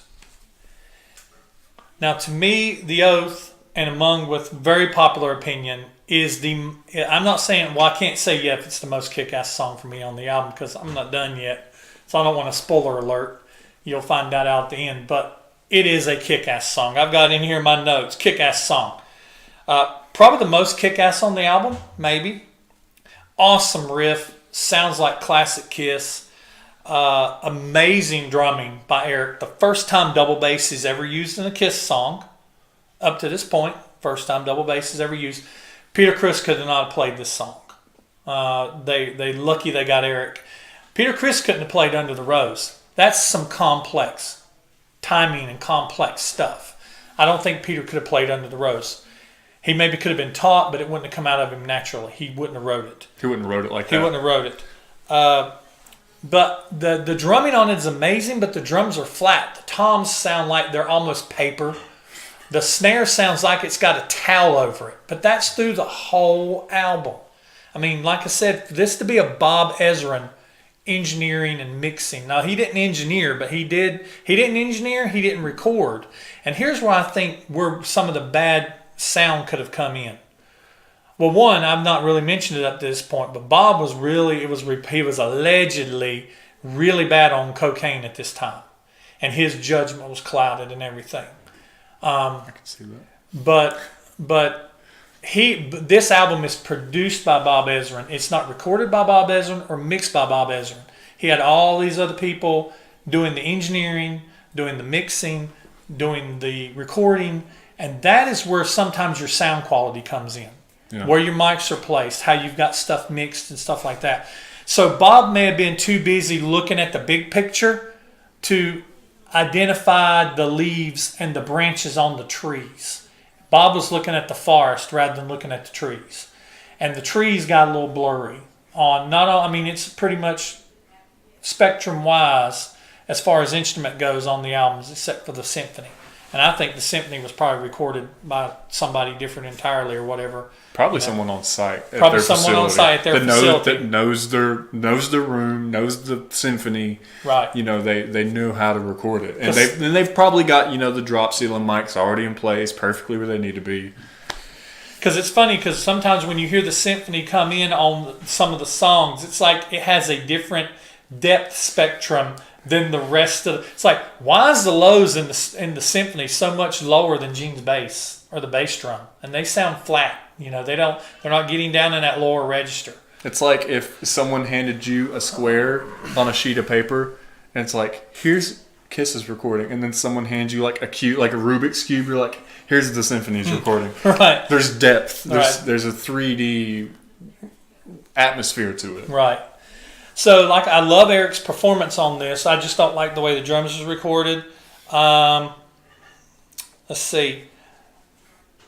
Now, to me, The Oath, and among with very popular opinion, is I'm not saying, well, I can't say if it's the most kick-ass song for me on the album because I'm not done yet. So I don't want a spoiler alert. You'll find that out at the end. But it is a kick-ass song. I've got in here in my notes, kick-ass song. Probably the most kick-ass on the album, maybe. Awesome riff, sounds like classic Kiss. Amazing drumming by Eric. The first time double bass is ever used in a Kiss song. Up to this point, first time double bass is ever used. Peter Criss could not have played this song. They lucky they got Eric. Peter Criss couldn't have played Under the Rose. That's some complex timing and complex stuff. I don't think Peter could have played Under the Rose. He maybe could have been taught, but it wouldn't have come out of him naturally. He wouldn't have wrote it. He wouldn't have wrote it like that. He wouldn't have wrote it. But the drumming on it is amazing, but the drums are flat. The toms sound like they're almost paper. The snare sounds like it's got a towel over it. But that's through the whole album. I mean, like I said, for this to be a Bob Ezrin engineering and mixing. Now, he didn't engineer, but he didn't engineer, he didn't record. And here's where I think where some of the bad sound could have come in. Well, one, I've not really mentioned it up to this point, but Bob was he was allegedly really bad on cocaine at this time. And his judgment was clouded and everything. I can see that. But this album is produced by Bob Ezrin. It's not recorded by Bob Ezrin or mixed by Bob Ezrin. He had all these other people doing the engineering, doing the mixing, doing the recording, and that is where sometimes your sound quality comes in. Yeah. Where Your mics are placed, how you've got stuff mixed and stuff like that. So Bob may have been too busy looking at the big picture to identify the leaves and the branches on the trees. Bob was looking at the forest rather than looking at the trees. And the trees got a little blurry. It's pretty much spectrum-wise as far as instrument goes on the albums, except for the symphony. And I think the symphony was probably recorded by somebody different entirely or whatever. Probably someone on site. Probably someone on site at their facility. That knows their room, knows the symphony. Right. You know, they know how to record it. And they've probably got, the drop ceiling mics already in place perfectly where they need to be. Because it's funny, because sometimes when you hear the symphony come in on some of the songs, it's like it has a different depth spectrum than the rest of it's like, why is the lows in the symphony so much lower than Gene's bass or the bass drum? And they sound flat. They're not getting down in that lower register. It's like if someone handed you a square on a sheet of paper and it's like, here's Kiss's recording, and then someone hands you like a cube, like a Rubik's Cube, you're like, here's the symphony's recording. Right. There's depth. There's right. a 3D atmosphere to it. Right. So, I love Eric's performance on this. I just don't like the way the drums was recorded. Let's see.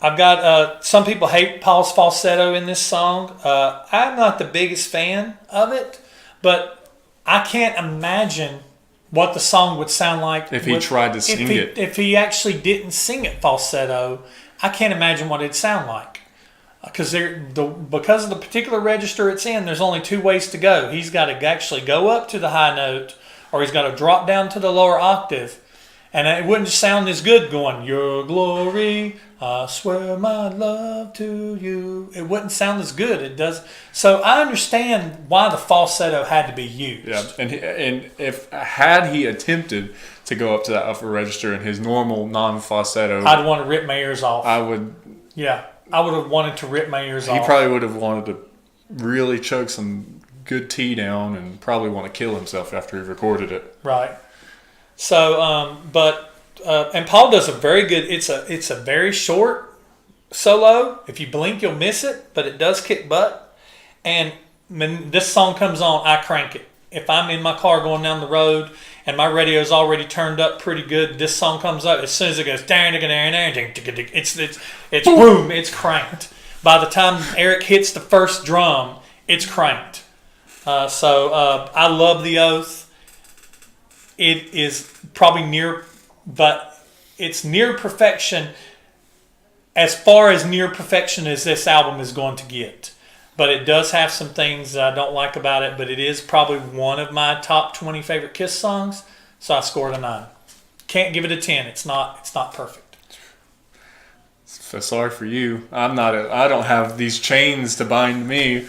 I've got some people hate Paul's falsetto in this song. I'm not the biggest fan of it, but I can't imagine what the song would sound like if he tried to sing it. If he actually didn't sing it falsetto, I can't imagine what it'd sound like. Because of the particular register it's in, there's only two ways to go. He's got to actually go up to the high note, or he's got to drop down to the lower octave. And it wouldn't sound as good going, your glory, I swear my love to you. It wouldn't sound as good. It does. So I understand why the falsetto had to be used. Yeah, and if had he attempted to go up to that upper register in his normal non-falsetto, I'd want to rip my ears off. I would. Yeah, I would have wanted to rip my ears off. He probably would have wanted to really choke some good tea down and probably want to kill himself after he recorded it. Right. So, and Paul does a very good. It's a very short solo. If you blink, you'll miss it, but it does kick butt. And when this song comes on, I crank it. If I'm in my car going down the road and my radio's already turned up pretty good, this song comes up. As soon as it goes, it's boom, it's cranked. By the time Eric hits the first drum, it's cranked. So I love The Oath. It is probably it's near perfection, as far as near perfection as this album is going to get. But it does have some things that I don't like about it, but it is probably one of my top 20 favorite Kiss songs, so I scored a 9. Can't give it a 10. It's not perfect. So sorry for you. I don't have these chains to bind me.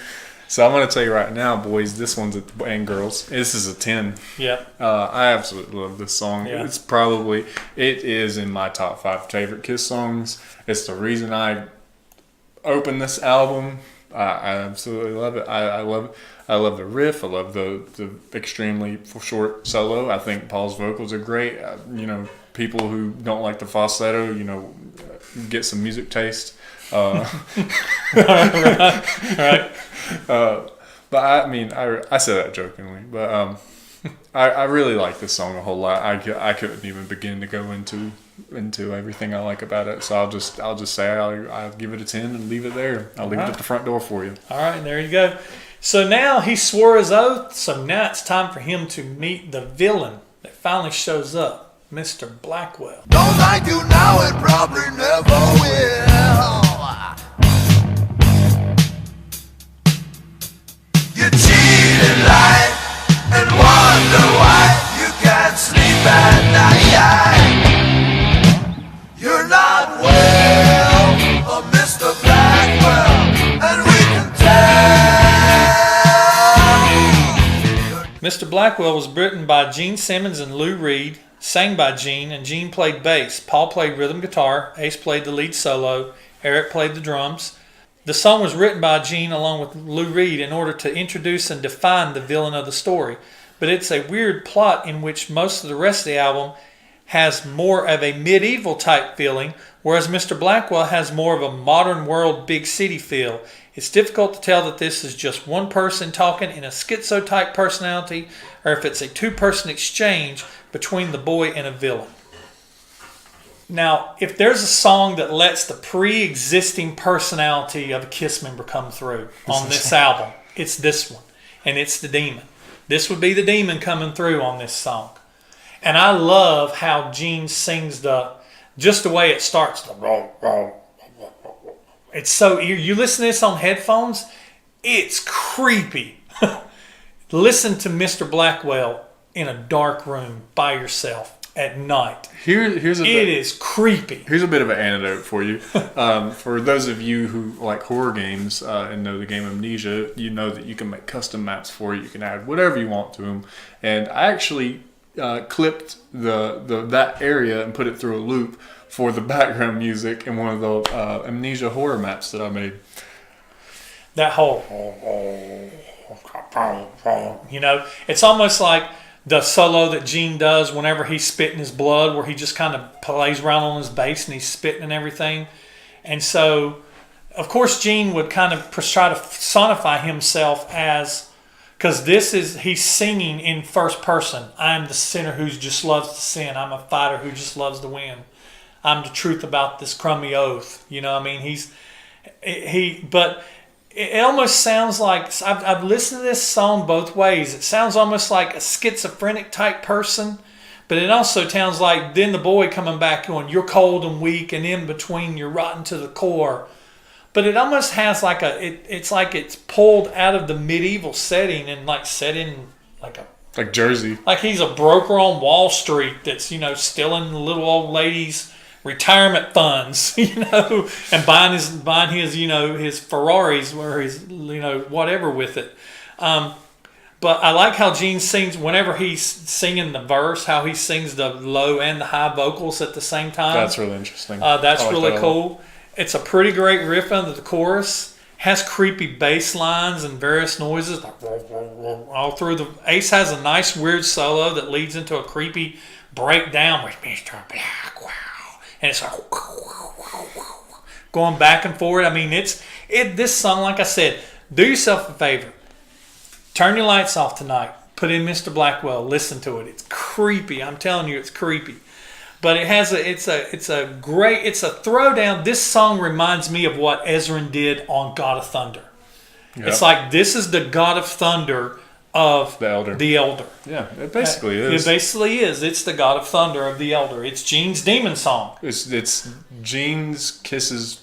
So I'm going to tell you right now, boys, this one's and girls, this is a 10. Yep. I absolutely love this song. Yeah. It is in my top 5 favorite Kiss songs. It's the reason I opened this album. I absolutely love it. I love the riff. I love the extremely short solo. I think Paul's vocals are great. People who don't like the falsetto, get some music taste. Right. But I say that jokingly, but I really like this song a whole lot. I couldn't even begin to go into everything I like about it. So I'll just say I'll give it a 10 and leave it there. I'll leave it at the front door for you. All right, there you go. So now he swore his oath. So now it's time for him to meet the villain that finally shows up, Mr. Blackwell. Don't like you now, it probably never will. You cheat and lie and wonder why you can't sleep at night. You're not well, Mr. Blackwell, and we can tell. Mr. Blackwell was written by Gene Simmons and Lou Reed, sang by Gene, and Gene played bass. Paul played rhythm guitar, Ace played the lead solo, Eric played the drums. The song was written by Gene along with Lou Reed in order to introduce and define the villain of the story. But it's a weird plot in which most of the rest of the album has more of a medieval type feeling, whereas Mr. Blackwell has more of a modern world big city feel. It's difficult to tell that this is just one person talking in a schizo-type personality or if it's a two-person exchange between the boy and a villain. Now, if there's a song that lets the pre-existing personality of a Kiss member come through on this album, it's this one, and it's the demon. This would be the demon coming through on this song. And I love how Gene sings just the way it starts. It's so eerie. You listen to this on headphones, it's creepy. Listen to Mr. Blackwell in a dark room by yourself at night. It is creepy. Here's a bit of an antidote for you. For those of you who like horror games and know the game Amnesia, you know that you can make custom maps for it. You can add whatever you want to them. And I actually clipped that area and put it through a loop for the background music in one of the Amnesia horror maps that I made. That whole, it's almost like the solo that Gene does whenever he's spitting his blood, where he just kind of plays around on his bass and he's spitting and everything. And so, of course, Gene would kind of try to personify himself as, because he's singing in first person. I'm the sinner who just loves to sin. I'm a fighter who just loves to win. I'm the truth about this crummy oath. But it almost sounds like, I've listened to this song both ways. It sounds almost like a schizophrenic type person, but it also sounds like then the boy coming back going, you're cold and weak, and in between you're rotten to the core. But it almost has like it's like it's pulled out of the medieval setting and like set in like Jersey. Like he's a broker on Wall Street that's, stealing the little old lady's retirement funds, and buying his his Ferraris or his whatever with it. But I like how Gene sings whenever he's singing the verse, how he sings the low and the high vocals at the same time. That's really interesting. That's really cool. It's a pretty great riff under the chorus. Has creepy bass lines and various noises all through. Ace has a nice weird solo that leads into a creepy breakdown with Mr. Blackwell. And it's like going back and forward. I mean, this song, like I said, do yourself a favor. Turn your lights off tonight. Put in Mr. Blackwell. Listen to it. It's creepy. I'm telling you, it's creepy. But it's a throwdown. This song reminds me of what Ezrin did on God of Thunder. Yep. It's like this is the God of Thunder of the Elder. Yeah, it basically is. It basically is. It's the God of Thunder of the Elder. It's Gene's demon song. It's Gene's Kiss's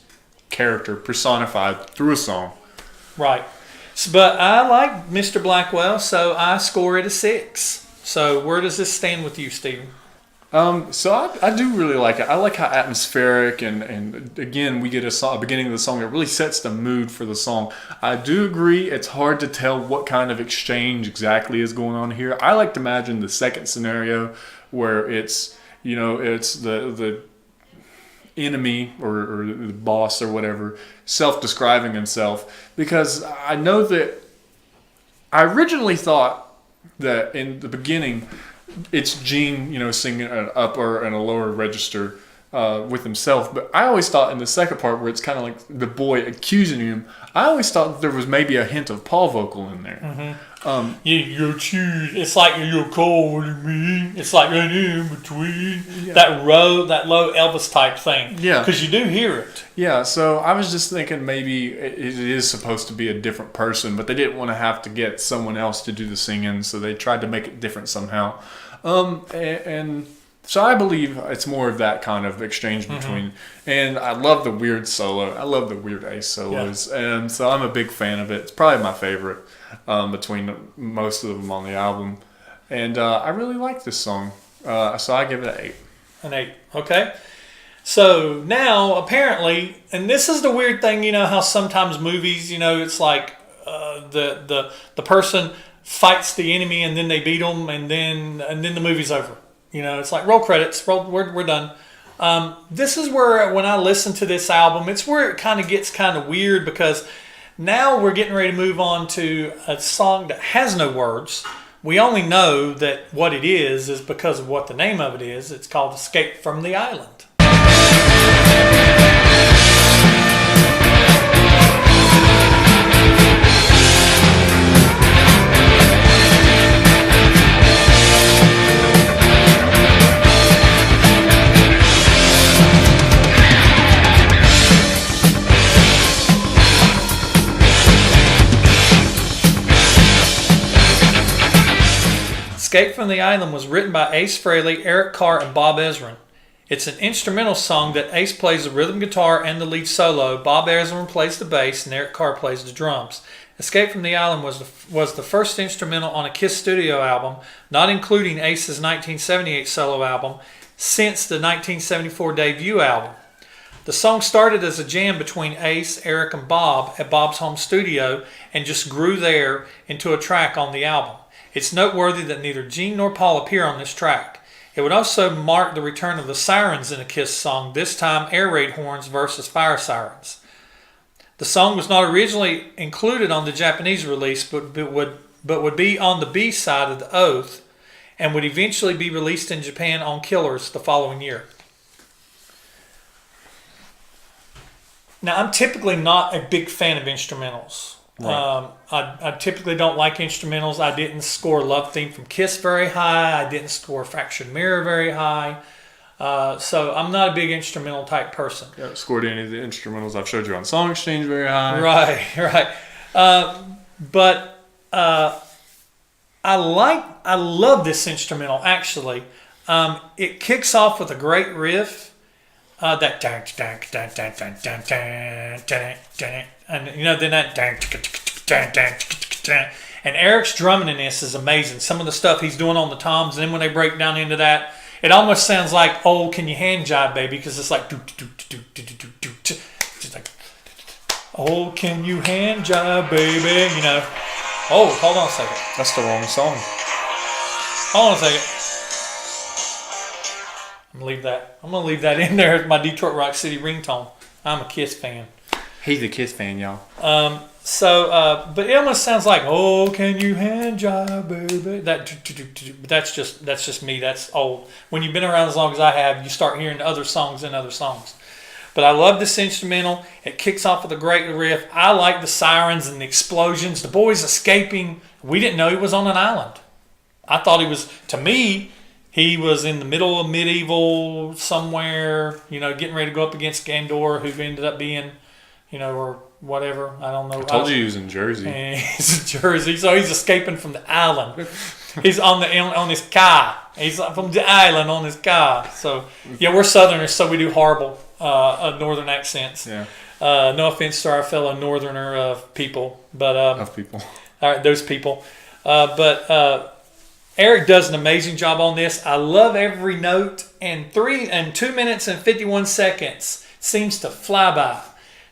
character personified through a song. Right. But I like Mr. Blackwell, so I score it a 6. So where does this stand with you, Stephen? So I do really like it. I like how atmospheric and again we get a beginning of the song that really sets the mood for the song. I do agree it's hard to tell what kind of exchange exactly is going on here. I like to imagine the second scenario where it's it's the enemy or the boss or whatever self-describing himself, because I know that I originally thought that in the beginning it's Gene, singing an upper and a lower register with himself. But I always thought in the second part where it's kind of like the boy accusing him, I always thought there was maybe a hint of Paul vocal in there. Mm-hmm. You choose. It's like you're calling me. It's like an in between. Yeah. That low Elvis type thing. Yeah. Because you do hear it. Yeah. So I was just thinking maybe it is supposed to be a different person, but they didn't want to have to get someone else to do the singing, so they tried to make it different somehow. And so I believe it's more of that kind of exchange between, and I love the weird solo. I love the weird Ace solos, and so I'm a big fan of it. It's probably my favorite between most of them on the album, and I really like this song. So I give it an 8. An 8, okay. So now apparently, and this is the weird thing, how sometimes movies, it's like the person fights the enemy and then they beat them and then the movie's over. It's like roll credits. We're done. This is where when I listen to this album, it's where it kind of gets kind of weird, because now we're getting ready to move on to a song that has no words. We only know that what it is because of what the name of it is. It's called "Escape from the Island." Escape from the Island was written by Ace Frehley, Eric Carr, and Bob Ezrin. It's an instrumental song that Ace plays the rhythm guitar and the lead solo, Bob Ezrin plays the bass, and Eric Carr plays the drums. Escape from the Island was the first instrumental on a Kiss studio album, not including Ace's 1978 solo album, since the 1974 debut album. The song started as a jam between Ace, Eric, and Bob at Bob's home studio and just grew there into a track on the album. It's noteworthy that neither Gene nor Paul appear on this track. It would also mark the return of the sirens in a Kiss song, this time air raid horns versus fire sirens. The song was not originally included on the Japanese release, but would be on the B side of The Oath, and would eventually be released in Japan on Killers the following year. Now, I'm typically not a big fan of instrumentals. Right. I typically don't like instrumentals. I didn't score Love Theme from Kiss very high. I didn't score Fractured Mirror very high. So I'm not a big instrumental type person. You haven't scored any of the instrumentals I've showed you on Song Exchange very high. Right. But I love this instrumental actually. It kicks off with a great riff. That and then that and Eric's drumming in this is amazing. Some of the stuff he's doing on the toms, and then when they break down into that, it almost sounds like "Oh, Can You Hand Jive, Baby?" because it's like just like "Oh, Can You Hand Jive, Baby?" Oh, hold on a second. That's the wrong song. Hold on a second. I'm gonna leave that in there as my Detroit Rock City ringtone. I'm a Kiss fan. He's a Kiss fan, y'all. But it almost sounds like "Oh, Can You Hand Jive, Baby?" But that's just me. That's old. When you've been around as long as I have, you start hearing other songs and other songs. But I love this instrumental. It kicks off with a great riff. I like the sirens and the explosions. The boys escaping. We didn't know he was on an island. I thought he was. To me, he was in the middle of medieval somewhere, getting ready to go up against Gandor, who ended up being, or whatever. I don't know. I told you he was in Jersey. He's in Jersey, so he's escaping from the island. He's on his car. He's from the island on his car. So, yeah, we're Southerners, so we do horrible Northern accents. Yeah. No offense to our fellow Northerner people. But, of people. All right, those people. Eric does an amazing job on this. I love every note, and 2 minutes and 51 seconds seems to fly by.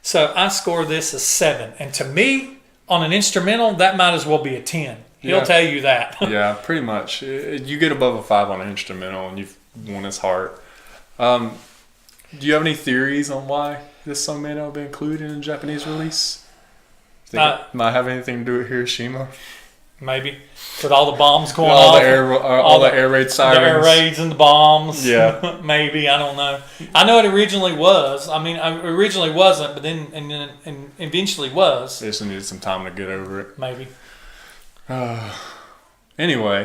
So I score this a 7. And to me, on an instrumental, that might as well be a 10. He'll tell you that. Yeah, pretty much. You get above a 5 on an instrumental, and you've won his heart. Do you have any theories on why this song may not have been included in a Japanese release? Think it might have anything to do with Hiroshima? Maybe. With all the bombs going all off. All the air raid sirens. The air raids and the bombs. Yeah. Maybe. I don't know. I know it originally was. I mean, it originally wasn't, but then and eventually was. They just needed some time to get over it. Maybe. Anyway.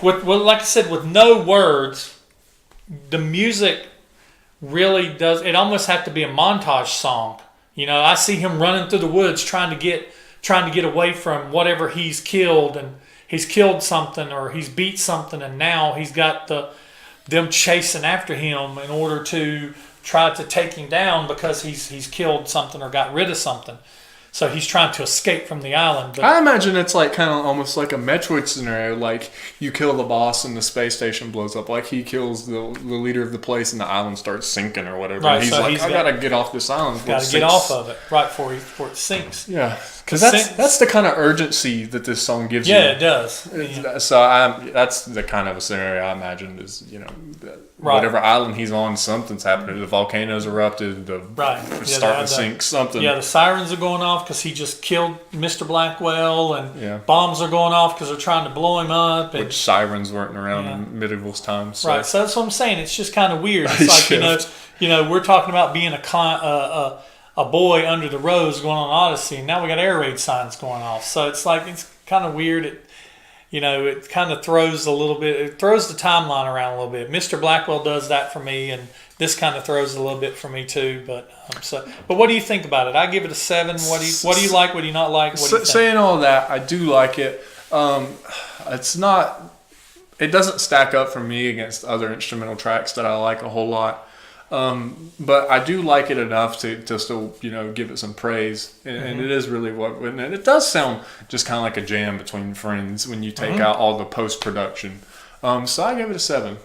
Like I said, with no words, the music really does. It almost have to be a montage song. You know, I see him running through the woods trying to get away from whatever he's killed, and he's killed something or he's beat something, and now he's got them chasing after him in order to try to take him down because he's killed something or got rid of something. So he's trying to escape from the island. But I imagine it's like kind of almost like a Metroid scenario. Like you kill the boss and the space station blows up. Like he kills the leader of the place and the island starts sinking or whatever. Right, he's so like, I gotta get off this island. Got to get off of it right before it sinks. Yeah, because that's the kind of urgency that this song gives you. Yeah, it does. So that's the kind of a scenario I imagined is, whatever island he's on, something's happening. The volcano's erupted. It's starting to sink. Something. Yeah, the sirens are going off because he just killed Mr. Blackwell, and bombs are going off because they're trying to blow him up. And, which sirens weren't around in medieval times. So. Right, so that's what I'm saying. It's just kind of weird. It's like we're talking about being a boy under the rose going on Odyssey, and now we got air raid signs going off. So it's like it's kind of weird. It kind of throws the timeline around a little bit. Mr. Blackwell does that for me, and this kind of throws a little bit for me too. But what do you think about it? I give it a 7. What do you like? What do you not like? What do you think? Saying all that, I do like it. It's not. It doesn't stack up for me against other instrumental tracks that I like a whole lot. But I do like it enough to still, give it some praise. And it is really and it does sound just kind of like a jam between friends when you take out all the post-production. So I give it a 7.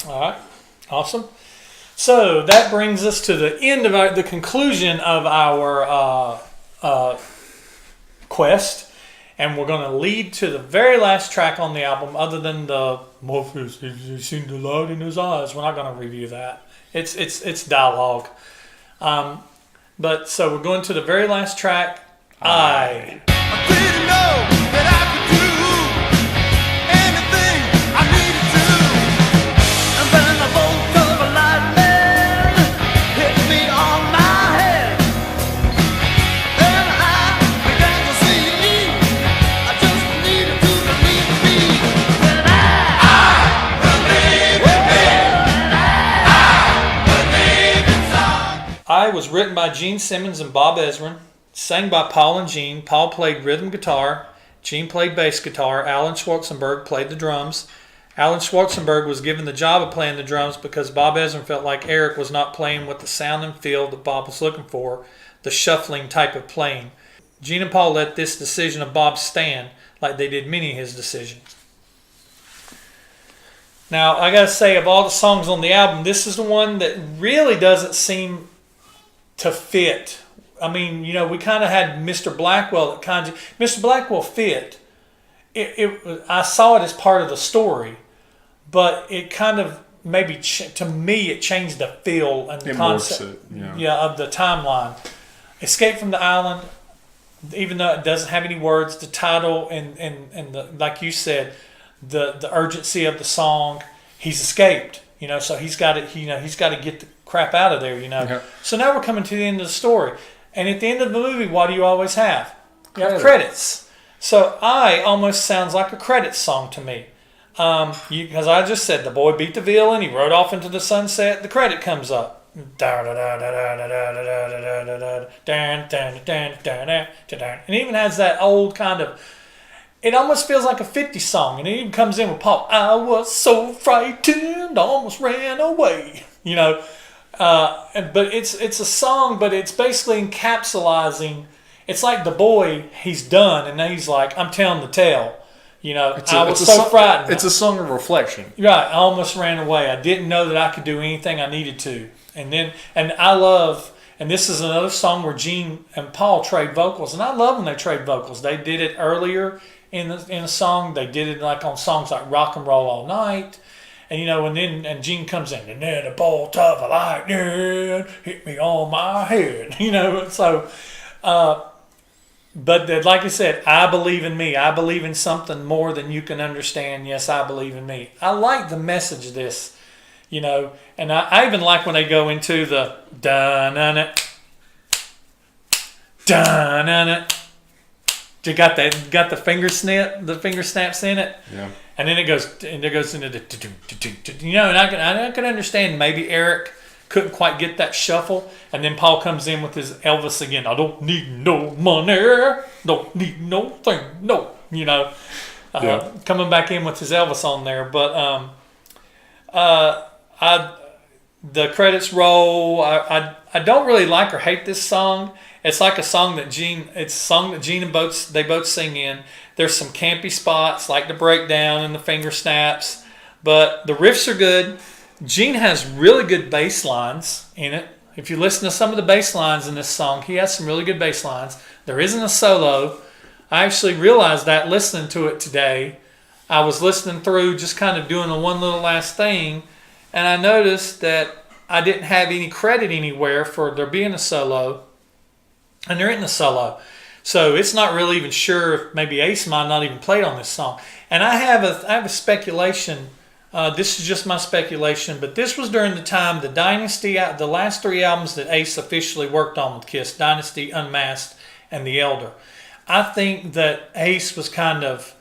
All right. Awesome. So that brings us to the end of the conclusion of our quest. And we're going to lead to the very last track on the album, other than the Morpheus, he seen the light in his eyes. We're not going to review that. It's dialogue. But so we're going to the very last track, I. I didn't know that I could do anything I needed to. And then a bolt of lightning hit me on my head. Then I began to see I just needed to believe me. Then I believe in me. I believe in song. I was written by Gene Simmons and Bob Ezrin. Sang by Paul and Gene. Paul played rhythm guitar. Gene played bass guitar. Alan Schwarzenberg played the drums. Alan Schwarzenberg was given the job of playing the drums because Bob Ezrin felt like Eric was not playing with the sound and feel that Bob was looking for, the shuffling type of playing. Gene and Paul let this decision of Bob stand, like they did many of his decisions. Now, I gotta say, of all the songs on the album, this is the one that really doesn't seem to fit. I mean, we kind of had Mr. Blackwell that Mr. Blackwell fit. I saw it as part of the story, but it kind of maybe to me it changed the feel and the concept of the timeline. Escape from the Island, even though it doesn't have any words, the title and the, like you said, the urgency of the song. He's escaped, so he's got to he's got to get the crap out of there, Okay. So now we're coming to the end of the story. And at the end of the movie, what do you always have? You have credits. So I almost sounds like a credits song to me. Because I just said the boy beat the violin, he rode off into the sunset, the credit comes up. And it even has that old kind of, it almost feels like a 50s song. And it even comes in with Paul, I was so frightened, almost ran away. But it's a song, but it's basically encapsulating. It's like the boy, he's done, and now he's like, I'm telling the tale. I was so frightened. It's a song of reflection. Right, I almost ran away. I didn't know that I could do anything I needed to. And I love, and this is another song where Gene and Paul trade vocals, and I love when they trade vocals. They did it earlier in a song. They did it like on songs like Rock and Roll All Night. And and Gene comes in, and then a bolt of lightning hit me on my head. But like I said, I believe in me. I believe in something more than you can understand. Yes, I believe in me. I like the message of this, and I even like when they go into the dun-dun-it, dun-dun-it. You got the finger snaps in it. Yeah. And then it goes into the, and I can understand maybe Eric couldn't quite get that shuffle, and then Paul comes in with his Elvis again. I don't need no money, don't need no thing, no, coming back in with his Elvis on there. But the credits roll. I don't really like or hate this song. It's like a song that Gene and they both sing in. There's some campy spots like the breakdown and the finger snaps, but the riffs are good. Gene has really good bass lines in it. If you listen to some of the bass lines in this song, he has some really good bass lines. There isn't a solo. I actually realized that listening to it today. I was listening through, just kind of doing a one little last thing, and I noticed that I didn't have any credit anywhere for there being a solo, and there isn't a solo. So it's not really even sure if maybe Ace might not even played on this song. And I have a speculation. This is just my speculation, but this was during the time the last three albums that Ace officially worked on with Kiss, Dynasty, Unmasked, and The Elder. I think that Ace was kind of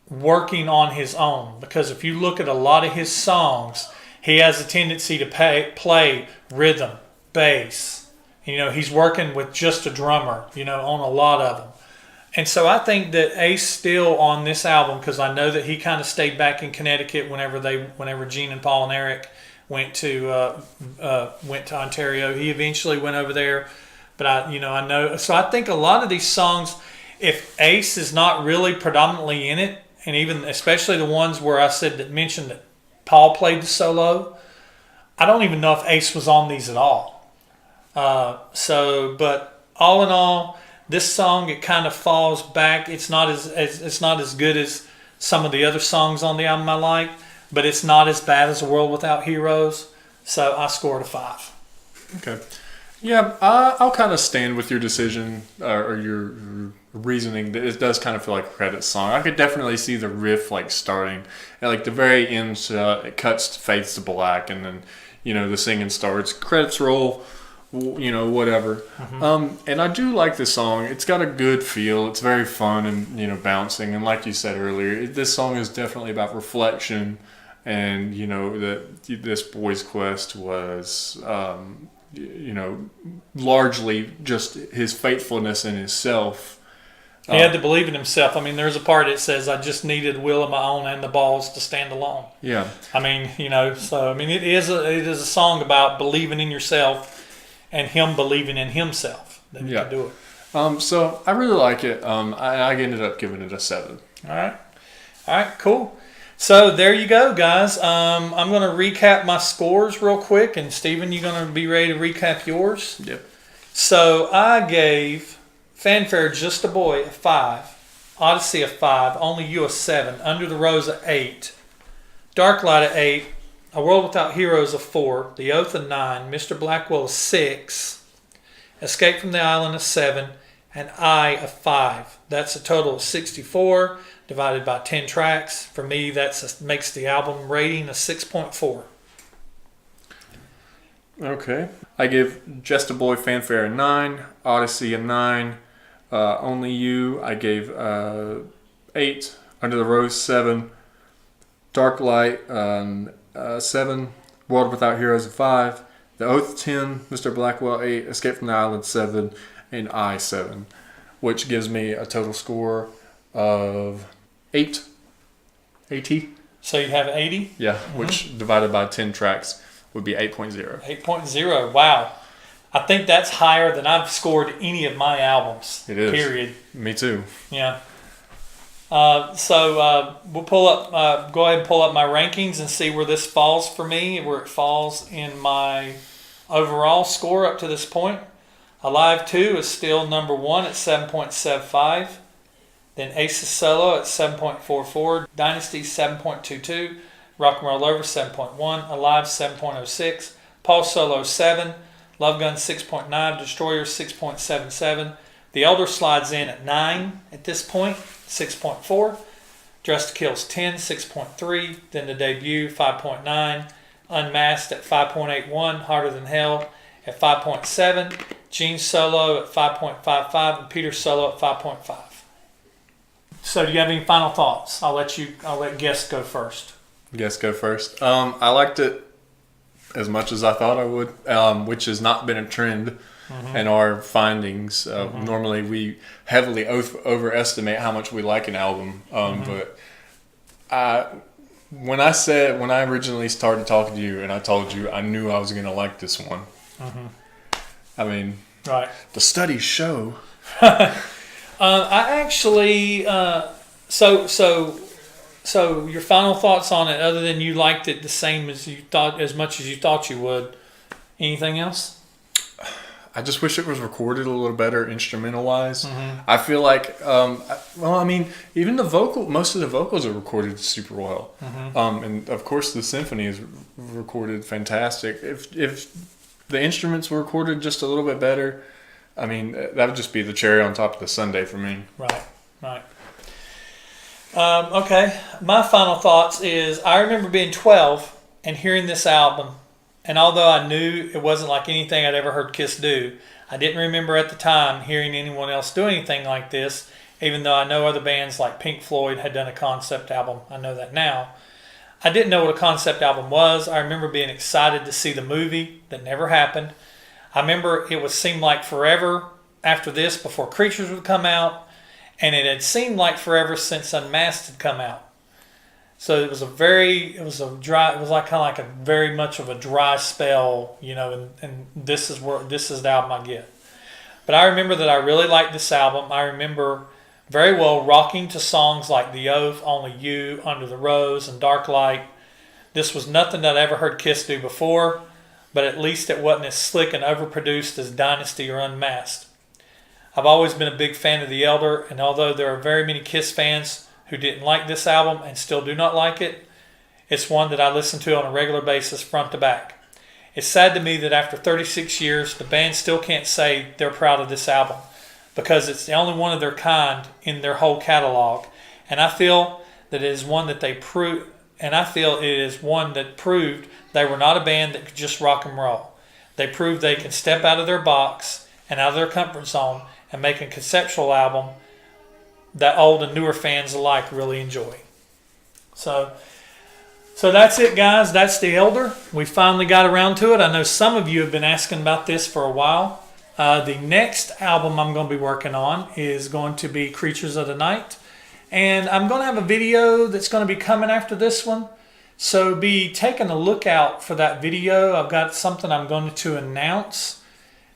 working on his own, because if you look at a lot of his songs, he has a tendency to play rhythm, bass. He's working with just a drummer, on a lot of them. And so I think that Ace still on this album, because I know that he kind of stayed back in Connecticut whenever Gene and Paul and Eric went to Ontario. He eventually went over there, but I know. So I think a lot of these songs, if Ace is not really predominantly in it, and even especially the ones where I mentioned that Paul played the solo, I don't even know if Ace was on these at all. But all in all, this song, it kind of falls back. It's not as good as some of the other songs on the album I like, but it's not as bad as A World Without Heroes. So I scored a 5. Okay. Yeah, I'll kind of stand with your decision or your reasoning that it does kind of feel like a credit song. I could definitely see the riff starting at the very end. It fades to black, and then the singing starts. Credits roll. Whatever. Mm-hmm. And I do like this song. It's got a good feel. It's very fun and, bouncing. And like you said earlier, this song is definitely about reflection. And, that this boy's quest was, largely just his faithfulness in himself. He had to believe in himself. I mean, there's a part that says, I just needed will of my own and the balls to stand alone. Yeah. I mean, it is a song about believing in yourself and him believing in himself that he can do it. So I really like it. I ended up giving it a 7. All right, cool. So there you go, guys. I'm going to recap my scores real quick, and Steven, you're going to be ready to recap yours? Yep. So I gave Fanfare Just a Boy a 5, Odyssey a 5, Only You a 7, Under the Rose a 8, Darklight a 8, A World Without Heroes a 4, The Oath a 9, Mr. Blackwell a 6, Escape from the Island a 7, and I a 5. That's a total of 64 divided by 10 tracks. For me, that makes the album rating a 6.4. Okay. I give Just a Boy Fanfare a 9, Odyssey a 9, Only You I gave 8, Under the Rose 7, Darklight 7, World Without Heroes 5, The Oath 10, Mr. Blackwell 8, Escape from the Island 7, and I 7, which gives me a total score of 8. 80. So you have 80? Yeah, which divided by 10 tracks would be 8.0. 8.0, wow. I think that's higher than I've scored any of my albums. It is. Period. Me too. Yeah. We'll pull up. Go ahead and pull up my rankings and see where this falls for me, where it falls in my overall score up to this point. Alive 2 is still number 1 at 7.75. Then Aces Solo at 7.44. Dynasty 7.22. Rock and Roll Over 7.1. Alive 7.06. Paul Solo 7. Love Gun 6.9. Destroyer 6.77. The Elder slides in at 9 at this point, 6.4. Dressed to Kill's 10, 6.3. Then the debut, 5.9. Unmasked at 5.81. Harder Than Hell at 5.7. Gene Solo at 5.55. And Peter Solo at 5.5. So do you have any final thoughts? I'll let guests go first. Guests go first. I liked it as much as I thought I would, which has not been a trend in our findings. Normally we heavily overestimate how much we like an album. But when I originally started talking to you and I told you I knew I was going to like this one. I mean, right. The studies show. I actually, so your final thoughts on it, other than you liked it the same as you thought, as much as you thought you would. Anything else? I just wish it was recorded a little better instrumental wise. I feel like, even most of the vocals are recorded super well. And of course the symphony is recorded fantastic. If the instruments were recorded just a little bit better, I mean, that would just be the cherry on top of the sundae for me. Right. Okay, my final thoughts is I remember being 12 and hearing this album, and although I knew it wasn't like anything I'd ever heard Kiss do, I didn't remember at the time hearing anyone else do anything like this, even though I know other bands like Pink Floyd had done a concept album. I know that now. I didn't know what a concept album was. I remember being excited to see the movie that never happened. I remember it would seem like forever after this before Creatures would come out, and it had seemed like forever since Unmasked had come out. So it was very much of a dry spell, and this is the album I get. But I remember that I really liked this album. I remember very well rocking to songs like The Oath, Only You, Under the Rose, and Dark Light. This was nothing that I ever heard Kiss do before, but at least it wasn't as slick and overproduced as Dynasty or Unmasked. I've always been a big fan of The Elder, and although there are very many Kiss fans who didn't like this album and still do not like it, it's one that I listen to on a regular basis front to back. It's sad to me that after 36 years, the band still can't say they're proud of this album, because it's the only one of their kind in their whole catalog, and I feel that it is one that proved they were not a band that could just rock and roll. They proved they can step out of their box and out of their comfort zone and make a conceptual album that old and newer fans alike really enjoy. So that's it, guys. That's The Elder. We finally got around to it. I know some of you have been asking about this for a while. The next album I'm going to be working on is going to be Creatures of the Night. And I'm going to have a video that's going to be coming after this one. So be taking a look out for that video. I've got something I'm going to announce.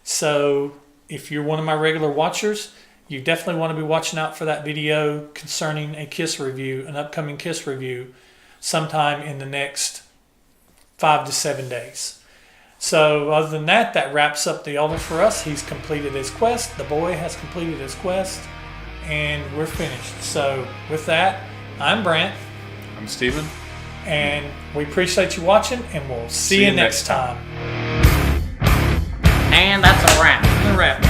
So if you're one of my regular watchers, you definitely want to be watching out for that video concerning a Kiss review, an upcoming Kiss review, sometime in the next 5 to 7 days. So other than that, that wraps up The Elder for us. He's completed his quest. The boy has completed his quest. And we're finished. So with that, I'm Brant. I'm Steven. And we appreciate you watching, and we'll see you next time. And that's a wrap. The wrap.